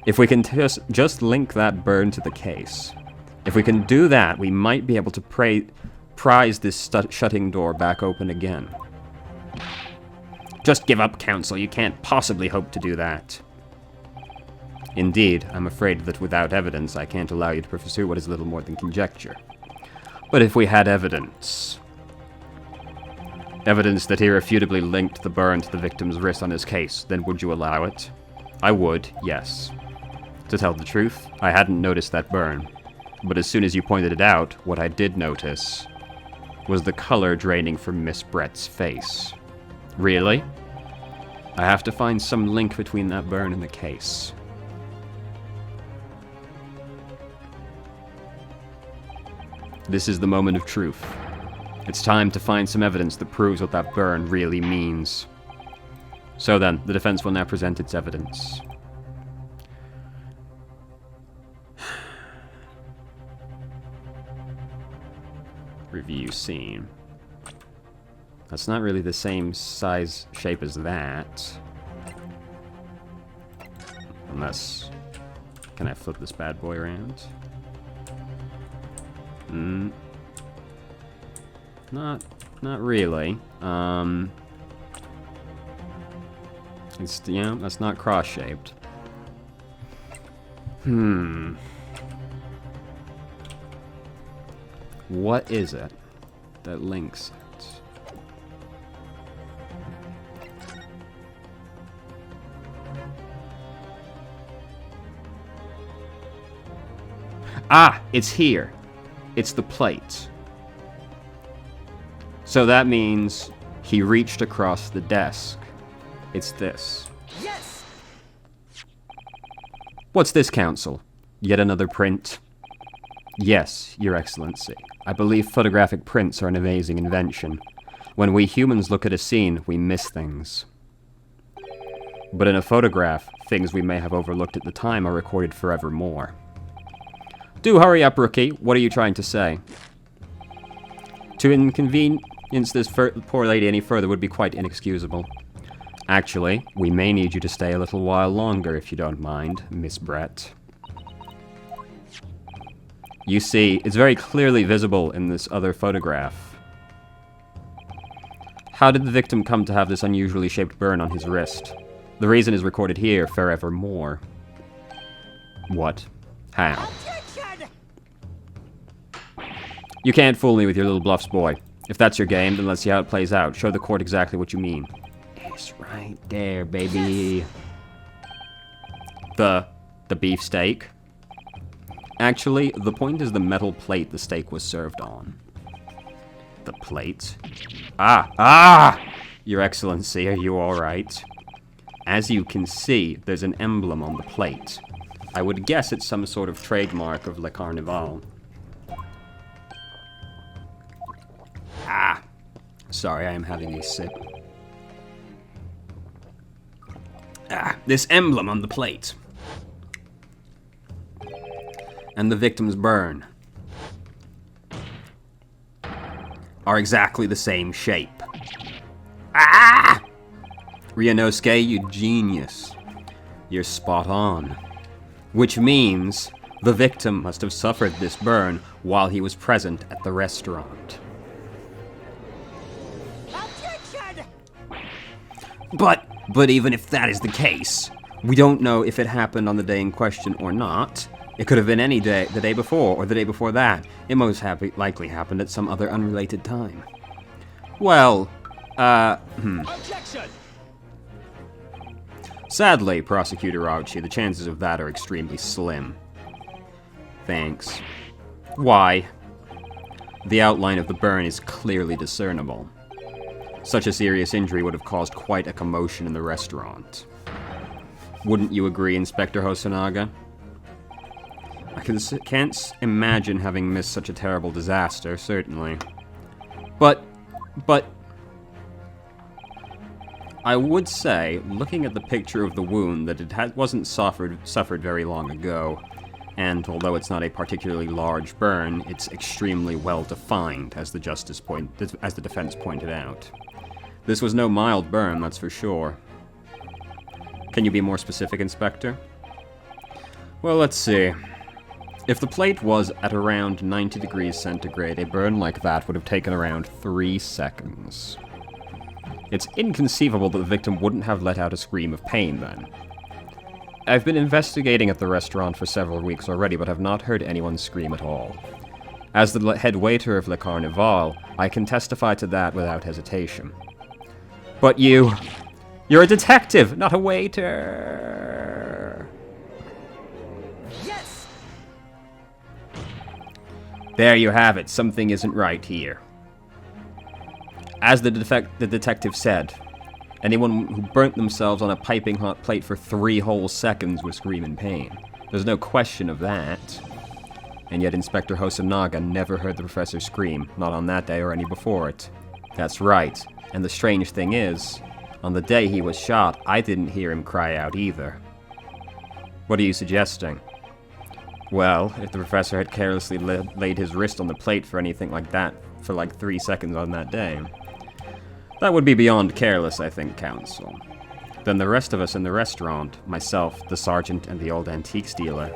If we can just link that burn to the case. If we can do that, we might be able to prise this shutting door back open again. Just give up, Counsel. You can't possibly hope to do that. Indeed, I'm afraid that without evidence, I can't allow you to pursue what is little more than conjecture. But if we had evidence... evidence that irrefutably linked the burn to the victim's wrist on his case, then would you allow it? I would, yes. To tell the truth, I hadn't noticed that burn. But as soon as you pointed it out, what I did notice was the color draining from Miss Brett's face. Really? I have to find some link between that burn and the case. This is the moment of truth. It's time to find some evidence that proves what that burn really means. So then, the defense will now present its evidence. Review scene. That's not really the same size shape as that. Unless... can I flip this bad boy around? Not really. It's, yeah, that's not cross-shaped. What is it that links it? Ah, it's here. It's the plate. So that means he reached across the desk. It's this. Yes! What's this, Counsel? Yet another print? Yes, Your Excellency. I believe photographic prints are an amazing invention. When we humans look at a scene, we miss things. But in a photograph, things we may have overlooked at the time are recorded forevermore. Do hurry up, Rookie. What are you trying to say? To inconvenience this poor lady any further would be quite inexcusable. Actually, we may need you to stay a little while longer, if you don't mind, Miss Brett. You see, it's very clearly visible in this other photograph. How did the victim come to have this unusually shaped burn on his wrist? The reason is recorded here, forevermore. What? How? Objection! You can't fool me with your little bluffs, boy. If that's your game, then let's see how it plays out. Show the court exactly what you mean. It's right there, baby. The beefsteak. Actually, the point is the metal plate the steak was served on. The plate? Ah! Your Excellency, are you alright? As you can see, there's an emblem on the plate. I would guess it's some sort of trademark of Le Carnival. Sorry, I am having a sip. This emblem on the plate. And the victim's burn are exactly the same shape. Ryunosuke, you genius. You're spot on. Which means the victim must have suffered this burn while he was present at the restaurant. Objection! But even if that is the case, we don't know if it happened on the day in question or not. It could have been any day, the day before, or the day before that. It most likely happened at some other unrelated time. Well, Objection! Sadly, Prosecutor Auchi, the chances of that are extremely slim. Thanks. Why? The outline of the burn is clearly discernible. Such a serious injury would have caused quite a commotion in the restaurant. Wouldn't you agree, Inspector Hosonaga? I can't imagine having missed such a terrible disaster, certainly. But... I would say, looking at the picture of the wound, that it wasn't suffered very long ago, and although it's not a particularly large burn, it's extremely well defined, as the defense pointed out. This was no mild burn, that's for sure. Can you be more specific, Inspector? Well, let's see. If the plate was at around 90 degrees centigrade, a burn like that would have taken around 3 seconds. It's inconceivable that the victim wouldn't have let out a scream of pain then. I've been investigating at the restaurant for several weeks already, but have not heard anyone scream at all. As the head waiter of Le Carnival, I can testify to that without hesitation. But you're a detective, not a waiter! Yes! There you have it, something isn't right here. As the detective said, anyone who burnt themselves on a piping hot plate for 3 whole seconds would scream in pain. There's no question of that. And yet Inspector Hosonaga never heard the professor scream, not on that day or any before it. That's right, and the strange thing is, on the day he was shot, I didn't hear him cry out either. What are you suggesting? Well, if the professor had carelessly laid his wrist on the plate for anything like that for like 3 seconds on that day, that would be beyond careless, I think, counsel. Then the rest of us in the restaurant, myself, the sergeant, and the old antiques dealer,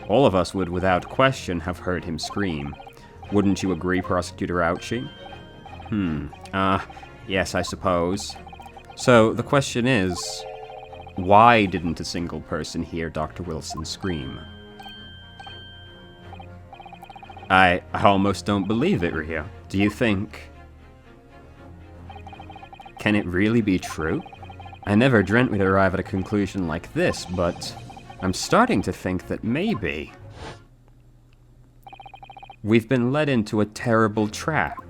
all of us would, without question, have heard him scream. Wouldn't you agree, Prosecutor Auchi? Yes, I suppose. So, the question is, why didn't a single person hear Dr. Wilson scream? I almost don't believe it, Rhea. Do you think... Can it really be true? I never dreamt we'd arrive at a conclusion like this, but I'm starting to think that maybe we've been led into a terrible trap.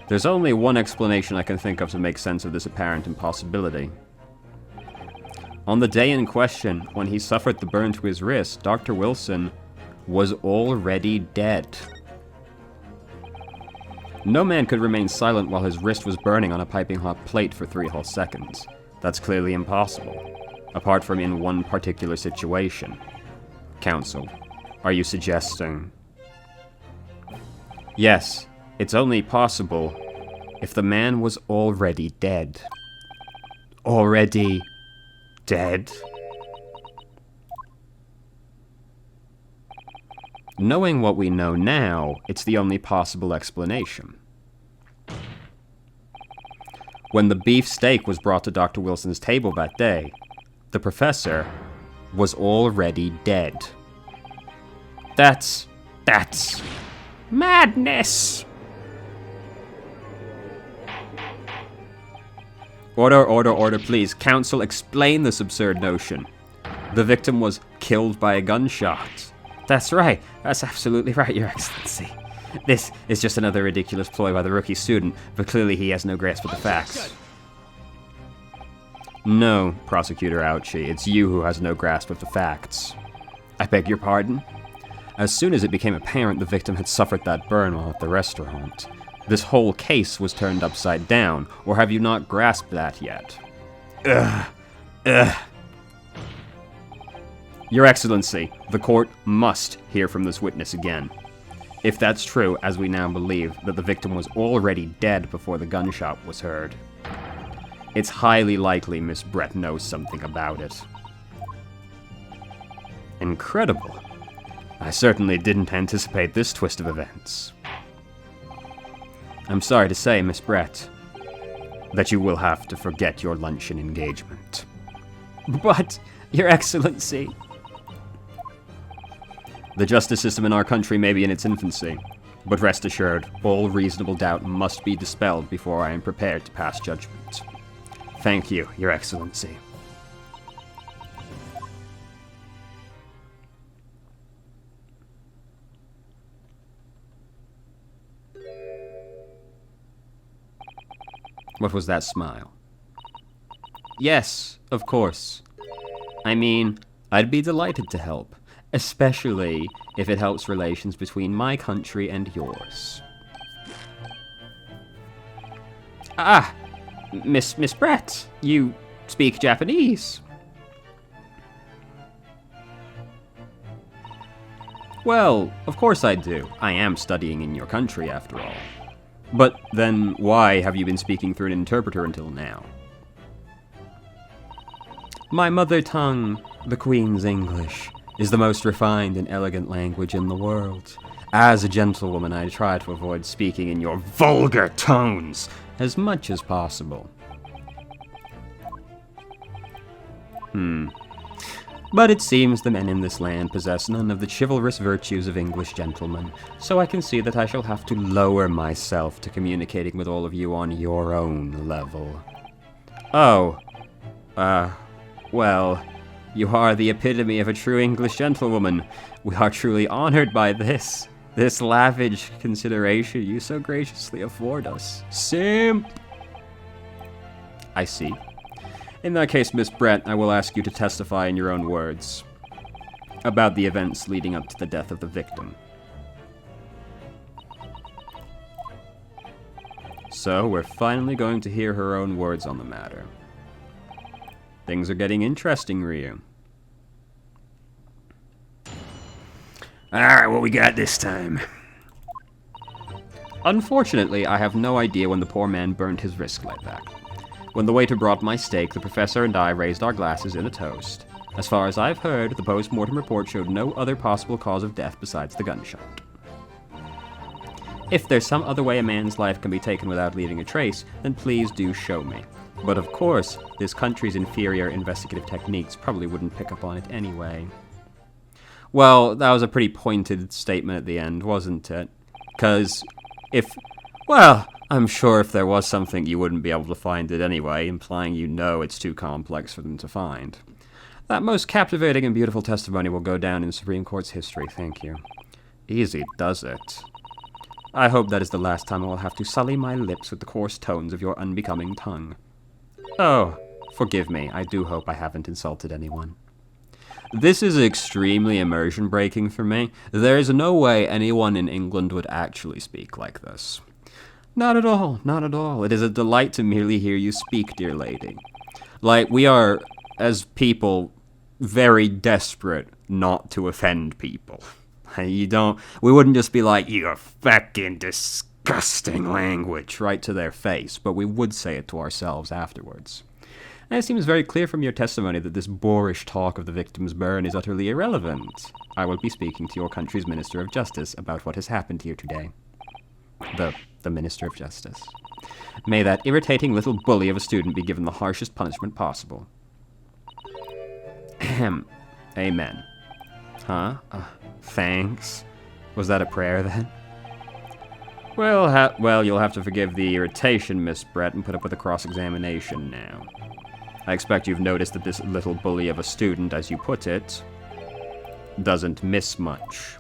There's only one explanation I can think of to make sense of this apparent impossibility. On the day in question, when he suffered the burn to his wrist, Dr. Wilson was already dead. No man could remain silent while his wrist was burning on a piping hot plate for 3 whole seconds. That's clearly impossible, apart from in one particular situation. Counsel, are you suggesting? Yes, it's only possible if the man was already dead. Already dead? Knowing what we know now, it's the only possible explanation. When the beef steak was brought to Dr. Wilson's table that day, the professor was already dead. That's madness! Order, please. Counsel, explain this absurd notion. The victim was killed by a gunshot. That's right. That's absolutely right, Your Excellency. This is just another ridiculous ploy by the rookie student, but clearly he has no grasp of the facts. No, Prosecutor Ouchie, it's you who has no grasp of the facts. I beg your pardon? As soon as it became apparent the victim had suffered that burn while at the restaurant, this whole case was turned upside down, or have you not grasped that yet? Ugh. Your Excellency, the court must hear from this witness again. If that's true, as we now believe, that the victim was already dead before the gunshot was heard, it's highly likely Miss Brett knows something about it. Incredible. I certainly didn't anticipate this twist of events. I'm sorry to say, Miss Brett, that you will have to forget your luncheon engagement. But, Your Excellency... The justice system in our country may be in its infancy, but rest assured, all reasonable doubt must be dispelled before I am prepared to pass judgment. Thank you, Your Excellency. What was that smile? Yes, of course. I mean, I'd be delighted to help, especially if it helps relations between my country and yours. Ah, Miss Brett, you speak Japanese. Well, of course I do. I am studying in your country, after all. But then, why have you been speaking through an interpreter until now? My mother tongue, the Queen's English, is the most refined and elegant language in the world. As a gentlewoman, I try to avoid speaking in your vulgar tones as much as possible. But it seems the men in this land possess none of the chivalrous virtues of English gentlemen, so I can see that I shall have to lower myself to communicating with all of you on your own level. Oh, well, you are the epitome of a true English gentlewoman. We are truly honored by this lavish consideration you so graciously afford us. Simp! I see. In that case, Miss Brett, I will ask you to testify in your own words about the events leading up to the death of the victim. So, we're finally going to hear her own words on the matter. Things are getting interesting, Ryu. Alright, what we got this time? Unfortunately, I have no idea when the poor man burned his wrist like that. When the waiter brought my steak, the professor and I raised our glasses in a toast. As far as I've heard, the post-mortem report showed no other possible cause of death besides the gunshot. If there's some other way a man's life can be taken without leaving a trace, then please do show me. But of course, this country's inferior investigative techniques probably wouldn't pick up on it anyway. Well, that was a pretty pointed statement at the end, wasn't it? 'Cause I'm sure if there was something you wouldn't be able to find it anyway, implying you know it's too complex for them to find. That most captivating and beautiful testimony will go down in Supreme Court's history, thank you. Easy does it. I hope that is the last time I will have to sully my lips with the coarse tones of your unbecoming tongue. Oh, forgive me, I do hope I haven't insulted anyone. This is extremely immersion-breaking for me. There is no way anyone in England would actually speak like this. Not at all, not at all. It is a delight to merely hear you speak, dear lady. Like, we are, as people, very desperate not to offend people. We wouldn't just be like, you fucking disgusting language, right to their face, but we would say it to ourselves afterwards. And it seems very clear from your testimony that this boorish talk of the victim's burn is utterly irrelevant. I will be speaking to your country's Minister of Justice about what has happened here today. The Minister of Justice. May that irritating little bully of a student be given the harshest punishment possible. Ahem. Amen. Huh? Thanks. Was that a prayer then? Well, you'll have to forgive the irritation, Miss Brett, and put up with a cross-examination now. I expect you've noticed that this little bully of a student, as you put it, doesn't miss much.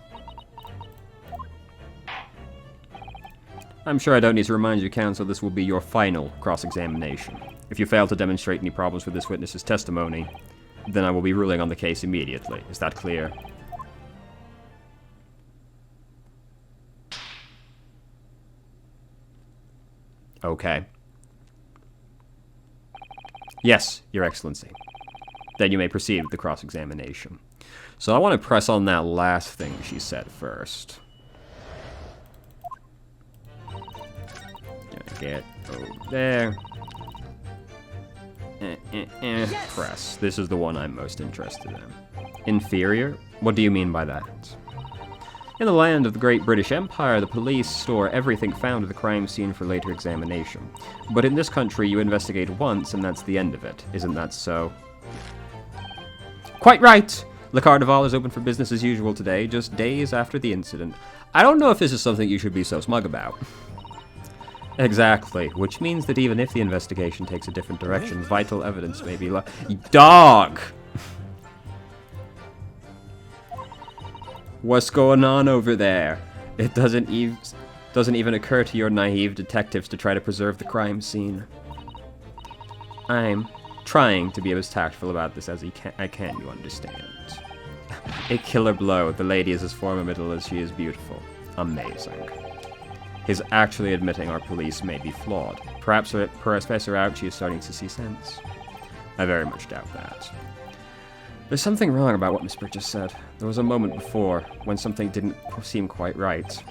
I'm sure I don't need to remind you, counsel, this will be your final cross-examination. If you fail to demonstrate any problems with this witness's testimony, then I will be ruling on the case immediately. Is that clear? Okay. Yes, Your Excellency. Then you may proceed with the cross-examination. So I want to press on that last thing she said first. Get over there. Yes! Press. This is the one I'm most interested in. Inferior? What do you mean by that? In the land of the Great British Empire, the police store everything found at the crime scene for later examination. But in this country, you investigate once, and that's the end of it. Isn't that so? Quite right! Le Carnival is open for business as usual today, just days after the incident. I don't know if this is something you should be so smug about. Exactly, which means that even if the investigation takes a different direction, vital evidence may be Dog! What's going on over there? It doesn't even occur to your naive detectives to try to preserve the crime scene. I'm trying to be as tactful about this as I can, you understand. A killer blow. The lady is as formidable as she is beautiful. Amazing. He's actually admitting our police may be flawed. Perhaps Professor Ouchie is starting to see sense. I very much doubt that. There's something wrong about what Miss Britt just said. There was a moment before when something didn't seem quite right.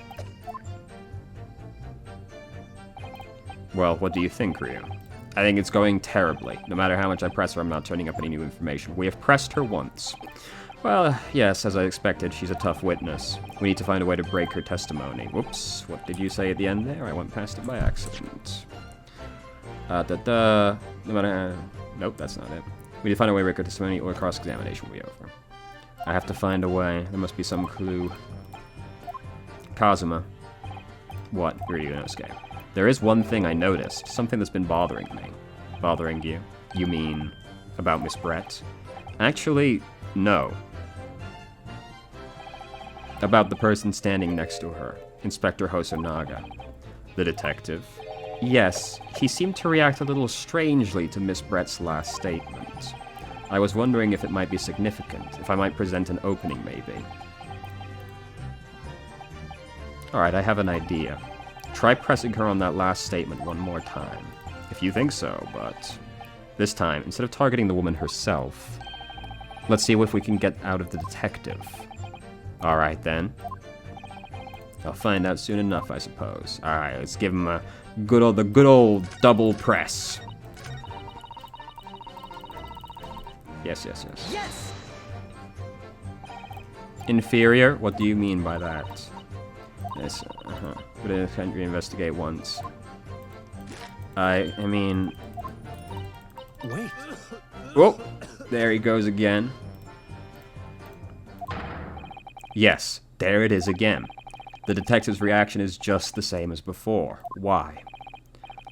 Well, what do you think, Ryu? I think it's going terribly. No matter how much I press her, I'm not turning up any new information. We have pressed her once. Well, yes, as I expected, she's a tough witness. We need to find a way to break her testimony. Whoops, what did you say at the end there? I went past it by accident. No matter... Nope, that's not it. We need to find a way to break her testimony or cross-examination will be over. I have to find a way. There must be some clue. Kazuma. What? Ryunosuke. There is one thing I noticed. Something that's been bothering me. Bothering you? You mean about Miss Brett? Actually, no. About the person standing next to her. Inspector Hosonaga. The detective. Yes, he seemed to react a little strangely to Miss Brett's last statement. I was wondering if it might be significant, if I might present an opening, maybe. Alright, I have an idea. Try pressing her on that last statement one more time. If you think so, but... This time, instead of targeting the woman herself, let's see if we can get out of the detective. Alright then. I'll find out soon enough, I suppose. Alright, let's give him a the good old double press. Yes. Yes! Inferior? What do you mean by that? Yes, But I can't reinvestigate once. I mean... Wait. Whoa! There he goes again. Yes, there it is again. The detective's reaction is just the same as before. Why?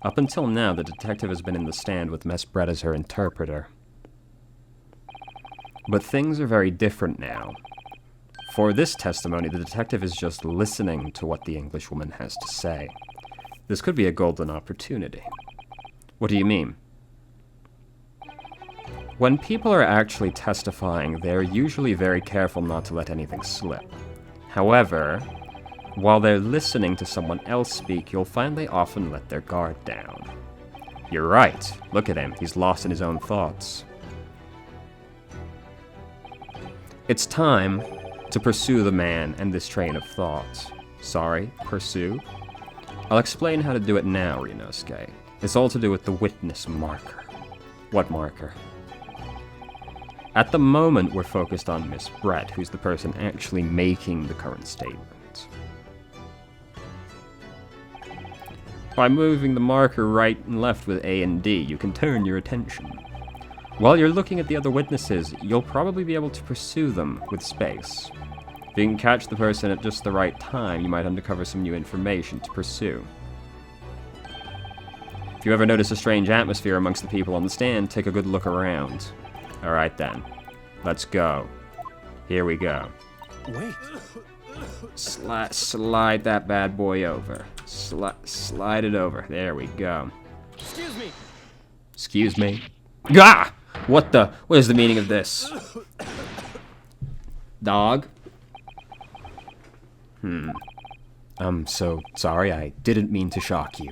Up until now, the detective has been in the stand with Miss Brett as her interpreter. But things are very different now. For this testimony, the detective is just listening to what the Englishwoman has to say. This could be a golden opportunity. What do you mean? When people are actually testifying, they're usually very careful not to let anything slip. However, while they're listening to someone else speak, you'll find they often let their guard down. You're right. Look at him. He's lost in his own thoughts. It's time to pursue the man and this train of thought. Sorry, pursue? I'll explain how to do it now, Ryunosuke. It's all to do with the witness marker. What marker? At the moment, we're focused on Miss Brett, who's the person actually making the current statement. By moving the marker right and left with A and D, you can turn your attention. While you're looking at the other witnesses, you'll probably be able to pursue them with space. If you can catch the person at just the right time, you might uncover some new information to pursue. If you ever notice a strange atmosphere amongst the people on the stand, take a good look around. Alright then. Let's go. Here we go. Wait. Slide that bad boy over. Slide it over. There we go. Excuse me. Excuse me. Gah! What is the meaning of this? Dog? I'm so sorry, I didn't mean to shock you.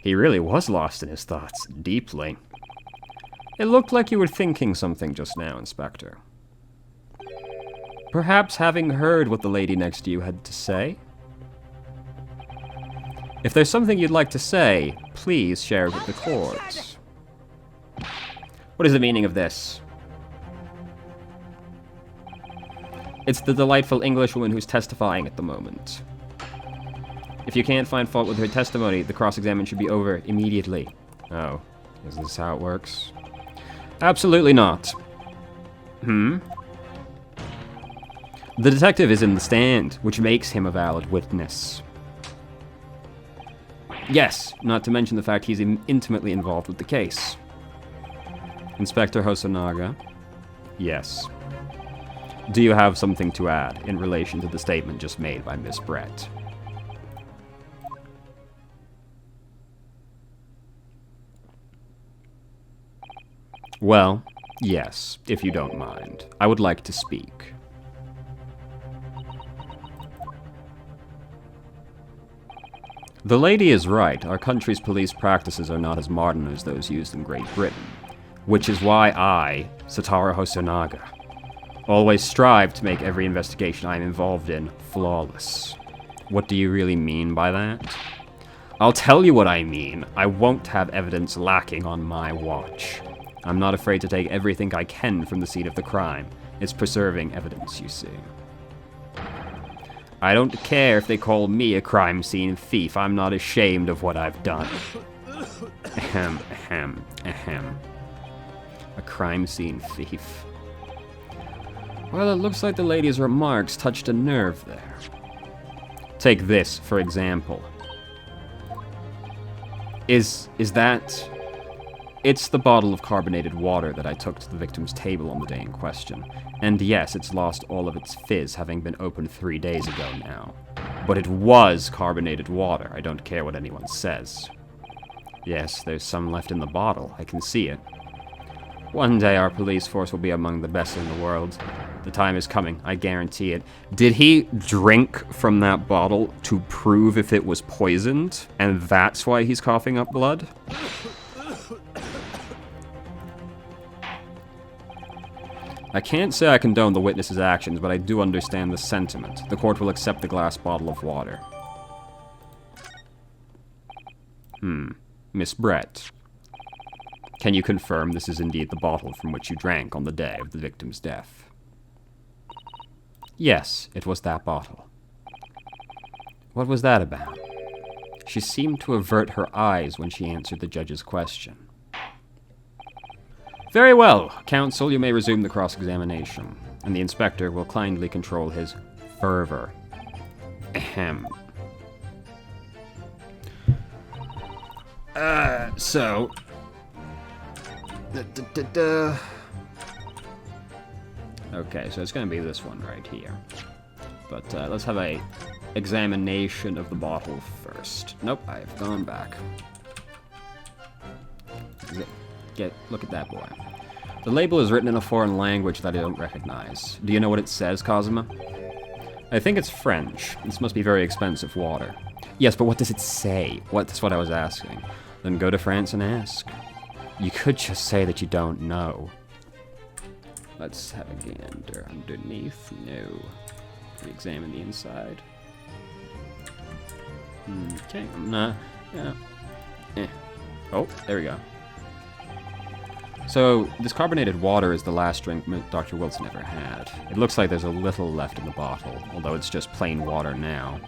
He really was lost in his thoughts, deeply. It looked like you were thinking something just now, Inspector. Perhaps having heard what the lady next to you had to say? If there's something you'd like to say, please share it with the court. What is the meaning of this? It's the delightful Englishwoman who's testifying at the moment. If you can't find fault with her testimony, the cross-examination should be over immediately. Oh, is this how it works? Absolutely not. The detective is in the stand, which makes him a valid witness. Yes, not to mention the fact he's intimately involved with the case. Inspector Hosonaga? Yes. Do you have something to add in relation to the statement just made by Miss Brett? Well, yes, if you don't mind. I would like to speak. The lady is right. Our country's police practices are not as modern as those used in Great Britain, which is why I, Satoru Hosonaga, always strive to make every investigation I'm involved in flawless. What do you really mean by that? I'll tell you what I mean. I won't have evidence lacking on my watch. I'm not afraid to take everything I can from the scene of the crime. It's preserving evidence, you see. I don't care if they call me a crime scene thief. I'm not ashamed of what I've done. Ahem, ahem, ahem. A crime scene thief. Well, it looks like the lady's remarks touched a nerve there. Take this, for example. Is that... It's the bottle of carbonated water that I took to the victim's table on the day in question. And yes, it's lost all of its fizz, having been opened 3 days ago now. But it was carbonated water. I don't care what anyone says. Yes, there's some left in the bottle. I can see it. One day our police force will be among the best in the world. The time is coming, I guarantee it. Did he drink from that bottle to prove if it was poisoned? And that's why he's coughing up blood? I can't say I condone the witness's actions, but I do understand the sentiment. The court will accept the glass bottle of water. Miss Brett. Can you confirm this is indeed the bottle from which you drank on the day of the victim's death? Yes, it was that bottle. What was that about? She seemed to avert her eyes when she answered the judge's question. Very well, counsel, you may resume the cross-examination, and the inspector will kindly control his fervor. Ahem. So... Okay, so it's gonna be this one right here. But let's have a examination of the bottle first. Nope, I've gone back. Look at that boy. The label is written in a foreign language that I don't recognize. Do you know what it says, Kazuma? I think it's French. This must be very expensive water. Yes, but what does it say? That's what I was asking. Then go to France and ask. You could just say that you don't know. Let's have a gander underneath. No. Re-examine the inside. Okay, I'm not... Yeah. Oh, there we go. So, this carbonated water is the last drink Dr. Wilson ever had. It looks like there's a little left in the bottle, although it's just plain water now.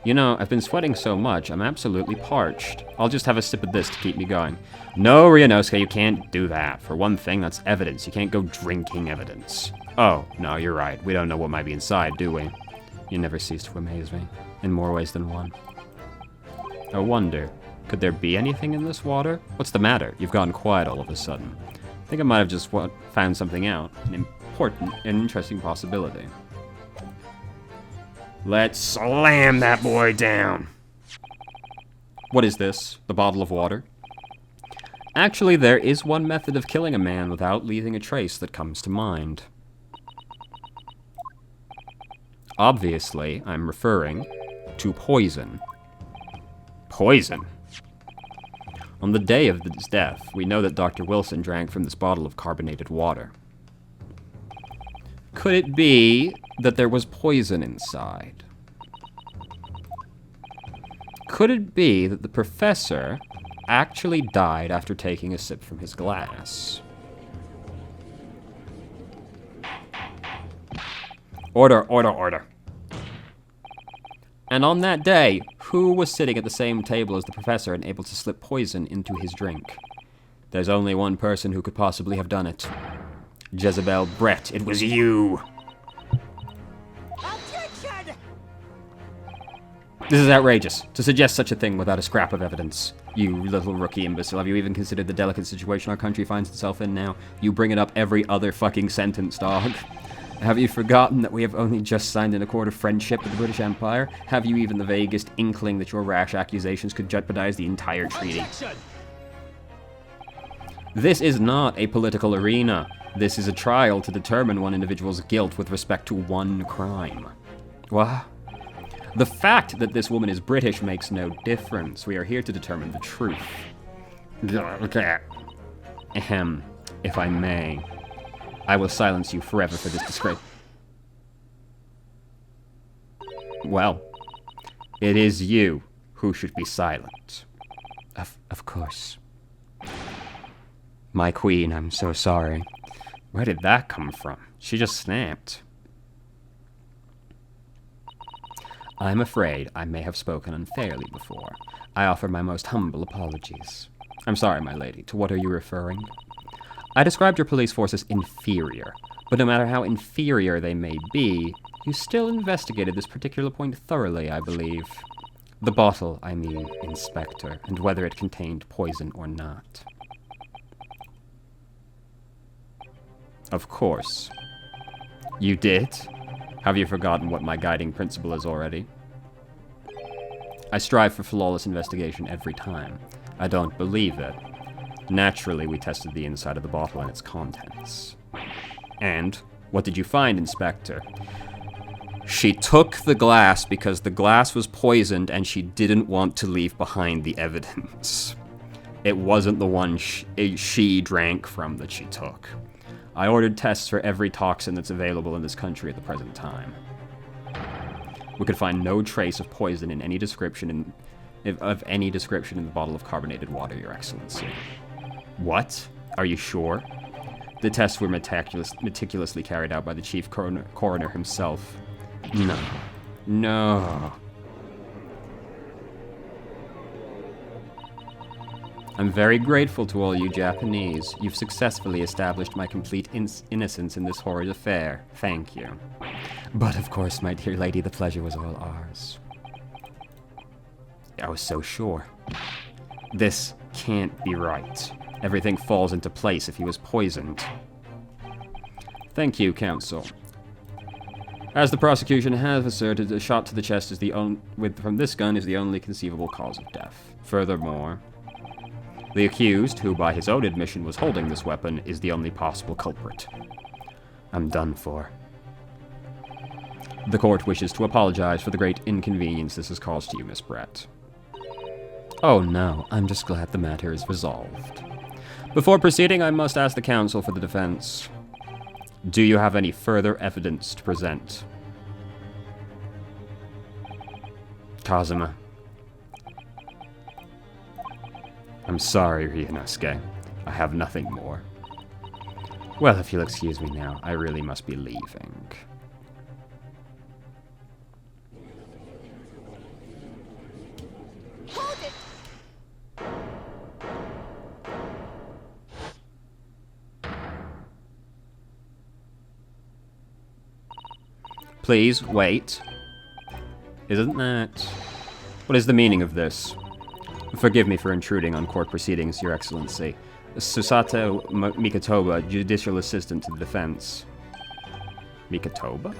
You know, I've been sweating so much, I'm absolutely parched. I'll just have a sip of this to keep me going. No, Ryunosuke, you can't do that. For one thing, that's evidence. You can't go drinking evidence. Oh, no, you're right. We don't know what might be inside, do we? You never cease to amaze me, in more ways than one. I wonder, could there be anything in this water? What's the matter? You've gone quiet all of a sudden. I think I might have just found something out, an important and interesting possibility. Let's slam that boy down! What is this? The bottle of water? Actually, there is one method of killing a man without leaving a trace that comes to mind. Obviously, I'm referring to poison. Poison? On the day of his death, we know that Dr. Wilson drank from this bottle of carbonated water. Could it be that there was poison inside? Could it be that the professor actually died after taking a sip from his glass? Order, order, order. And on that day, who was sitting at the same table as the professor and able to slip poison into his drink? There's only one person who could possibly have done it. Jezebel Brett, it was you! Objection! This is outrageous, to suggest such a thing without a scrap of evidence. You little rookie imbecile, have you even considered the delicate situation our country finds itself in now? You bring it up every other fucking sentence, dog. Have you forgotten that we have only just signed an accord of friendship with the British Empire? Have you even the vaguest inkling that your rash accusations could jeopardize the entire treaty? Objection! This is not a political arena. This is a trial to determine one individual's guilt with respect to one crime. What? The fact that this woman is British makes no difference. We are here to determine the truth. Okay. Ahem. If I may, I will silence you forever for this disgrace. Well, it is you who should be silent. Of course. My queen, I'm so sorry. Where did that come from? She just snapped. I'm afraid I may have spoken unfairly before. I offer my most humble apologies. I'm sorry, my lady. To what are you referring? I described your police force as inferior, but no matter how inferior they may be, you still investigated this particular point thoroughly, I believe. The bottle, I mean, Inspector, and whether it contained poison or not. Of course. You did? Have you forgotten what my guiding principle is already? I strive for flawless investigation every time. I don't believe it. Naturally, we tested the inside of the bottle and its contents. And what did you find, Inspector? She took the glass because the glass was poisoned and she didn't want to leave behind the evidence. It wasn't the one she drank from that she took. I ordered tests for every toxin that's available in this country at the present time. We could find no trace of poison in any description of any description in the bottle of carbonated water, Your Excellency. What? Are you sure? The tests were meticulously carried out by the chief coroner himself. No. No. I'm very grateful to all you Japanese. You've successfully established my complete innocence in this horrid affair. Thank you. But of course, my dear lady, the pleasure was all ours. I was so sure. This can't be right. Everything falls into place if he was poisoned. Thank you, counsel. As the prosecution has asserted, a shot to the chest is from this gun is the only conceivable cause of death. Furthermore, the accused, who by his own admission was holding this weapon, is the only possible culprit. I'm done for. The court wishes to apologize for the great inconvenience this has caused to you, Miss Brett. Oh no, I'm just glad the matter is resolved. Before proceeding, I must ask the counsel for the defense. Do you have any further evidence to present? Kazuma. I'm sorry, Ryunosuke. I have nothing more. Well, if you'll excuse me now, I really must be leaving. Hold it! Please, wait. Isn't that... What is the meaning of this? Forgive me for intruding on court proceedings, Your Excellency. Susato Mikatoba, Judicial Assistant to the Defense. Mikatoba?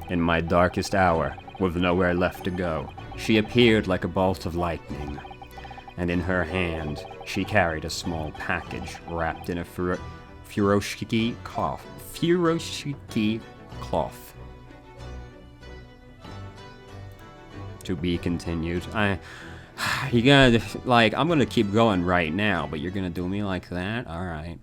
In my darkest hour, with nowhere left to go, she appeared like a bolt of lightning, and in her hand she carried a small package wrapped in a furoshiki cloth. To be continued. You gotta, like, I'm gonna keep going right now, but you're gonna do me like that? Alright.